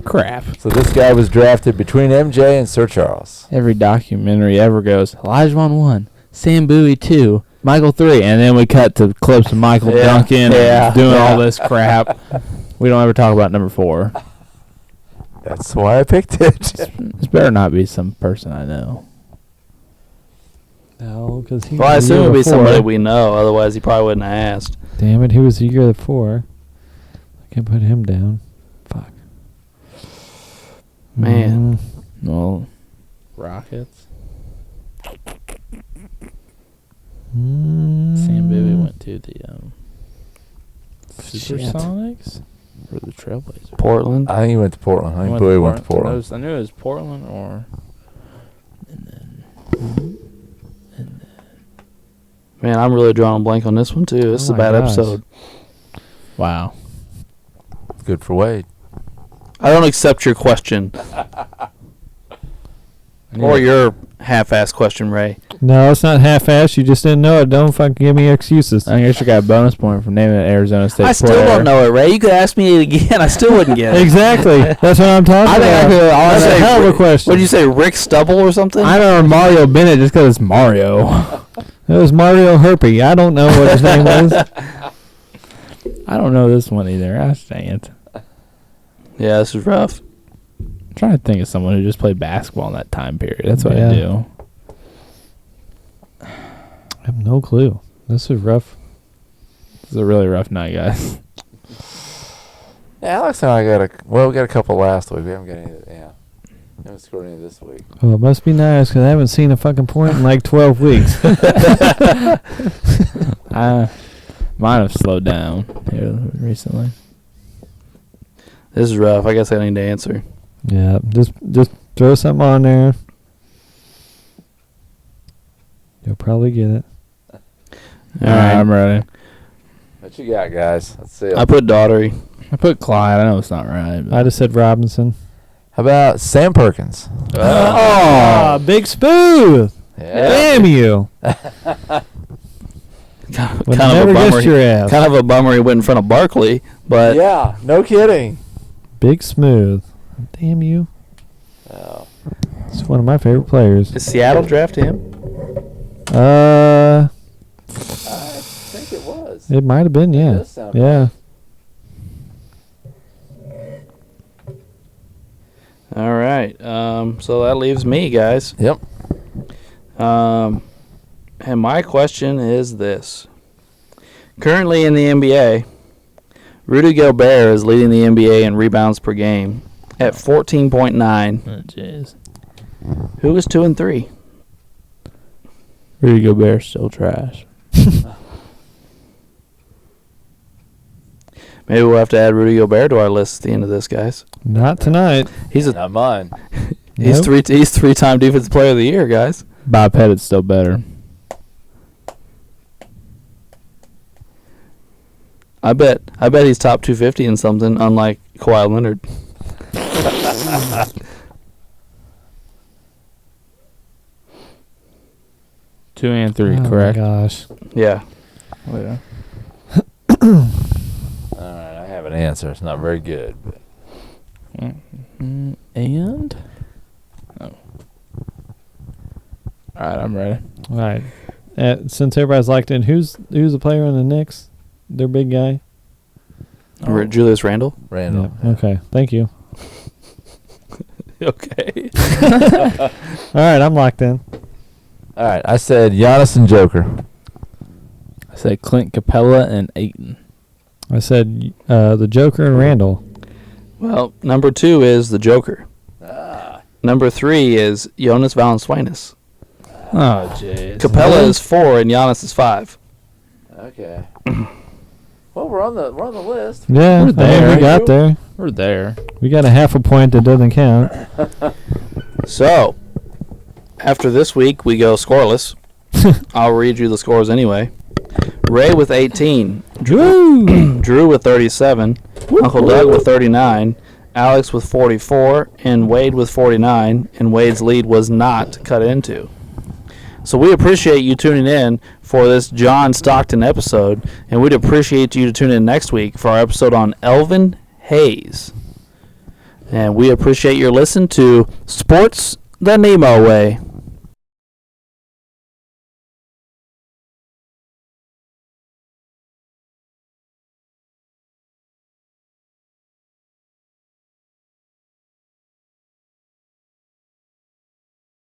S3: Crap.
S4: So this guy was drafted between MJ and Sir Charles.
S3: Every documentary ever goes, Elijah 1, Sam Bowie 2, Michael 3, and then we cut to clips of Michael
S1: Yeah.
S3: Duncan
S1: Yeah.
S3: doing
S1: Yeah.
S3: all this crap. We don't ever talk about number 4.
S4: That's why I picked it.
S3: This better not be some person I know.
S2: No, because he.
S1: Well, I
S2: was the
S1: assume it
S2: year
S1: would be
S2: before.
S1: somebody we know. Otherwise, he probably wouldn't have asked.
S2: Damn it, he was the year before. I can't put him down. Fuck.
S1: Man.
S3: Well, Rockets.
S2: Mm.
S3: Sam Bowie went to the
S2: Shit.
S3: Supersonics or the Trailblazers.
S1: Portland.
S4: I think he went to Portland. I
S3: He
S4: think
S3: went to
S4: Bowie went to
S3: Portland.
S4: Portland.
S3: I knew it was Portland or. And then.
S1: Man, I'm really drawing a blank on this one, too. This is a
S2: my
S1: bad
S2: gosh.
S1: episode.
S3: Wow.
S4: Good for Wade.
S1: I don't accept your question. Or your half-assed question, Ray.
S2: No, it's not half-assed. You just didn't know it. Don't fucking give me excuses.
S3: I guess you got a bonus point for naming an Arizona State
S1: I still
S3: player.
S1: don't know it, Ray. You could ask me it again. I still wouldn't get it.
S2: Exactly. That's what I'm talking
S3: I think I
S2: about.
S3: could.
S2: That's a hell of a question.
S1: What did you say, Rick Stubble or something?
S3: I know Mario Bennett just because it's Mario.
S2: It was Mario Herpy. I don't know what his name was.
S3: I don't know this one either. I stand.
S1: Yeah, this is rough.
S3: I'm trying to think of someone who just played basketball in that time period. That's what
S2: Yeah.
S3: I do.
S2: I have no clue. This is rough.
S3: It's a really rough night, guys.
S4: Yeah, Alex and I we got a couple last week. We haven't got any. Yeah, we haven't scored any this week.
S2: Oh, it must be nice because I haven't seen a fucking point in like 12 weeks.
S3: Mine have slowed down here recently.
S1: This is rough. I guess I need to answer.
S2: Yeah, just throw something on there. You'll probably get it.
S1: All
S3: right,
S1: right.
S3: I'm ready.
S4: What you got, guys? Let's see.
S1: I put Daughtery.
S3: I put Clyde. I know it's not right. But
S2: I just said Robinson.
S4: How about Sam Perkins?
S2: Oh, big smooth.
S4: Yeah.
S2: Damn you.
S1: Kind
S2: Would
S1: of
S2: never
S1: a bummer.
S2: guessed your ass.
S1: Kind of a bummer he went in front of Barkley, but
S4: Yeah. No kidding.
S2: Big smooth. Damn you.
S4: Oh.
S2: It's one of my favorite players.
S1: did Seattle draft him?
S4: I think it was.
S2: It might have been,
S4: It
S2: yeah.
S4: does sound
S2: Yeah.
S1: All right. So that leaves me, guys.
S4: Yep.
S1: And my question is this. Currently in the NBA, Rudy Gobert is leading the NBA in rebounds per game at 14.9.
S3: oh, jeez.
S1: Who is 2 and 3?
S3: Rudy Gobert's still trash.
S1: Maybe we'll have to add Rudy Gobert to our list at the end of this, guys.
S2: Not tonight.
S1: He's
S4: Not mine.
S1: he's
S2: Nope.
S1: he's 3-time defensive player of the year, guys.
S3: Bob Pettit's still better.
S1: I bet he's top 250 in something, unlike Kawhi Leonard.
S3: Two and three,
S2: Oh
S3: correct?
S2: my gosh.
S1: Yeah.
S3: Oh, yeah.
S4: All right, I have an answer. It's not very good. But
S3: And? Oh. All right, I'm ready.
S2: All right. Since everybody's locked in, who's the player on the Knicks? Their big guy.
S1: Julius Randle.
S4: Randall.
S2: Yeah. Okay. Thank you.
S1: Okay.
S2: All right. I'm locked in.
S4: All right, I said Giannis and Joker.
S3: I said Clint Capella and Ayton.
S2: I said the Joker and Randall.
S1: Well, number 2 is the Joker. Number 3 is Jonas Valanciunas.
S3: Oh, jeez.
S1: Capella is 4 and Giannis is 5.
S4: Okay. Well, we're on the list.
S2: Yeah,
S3: We're
S2: I
S3: there.
S2: mean, we got there.
S3: We're there.
S2: We got a half a point that doesn't count.
S1: So, after this week, we go scoreless. I'll read you the scores anyway. Ray with 18. Drew with 37. Uncle Doug with 39. Alex with 44. And Wade with 49. And Wade's lead was not cut into. So we appreciate you tuning in for this John Stockton episode. And we'd appreciate you to tune in next week for our episode on Elvin Hayes. And we appreciate your listen to Sports the Nemo Way.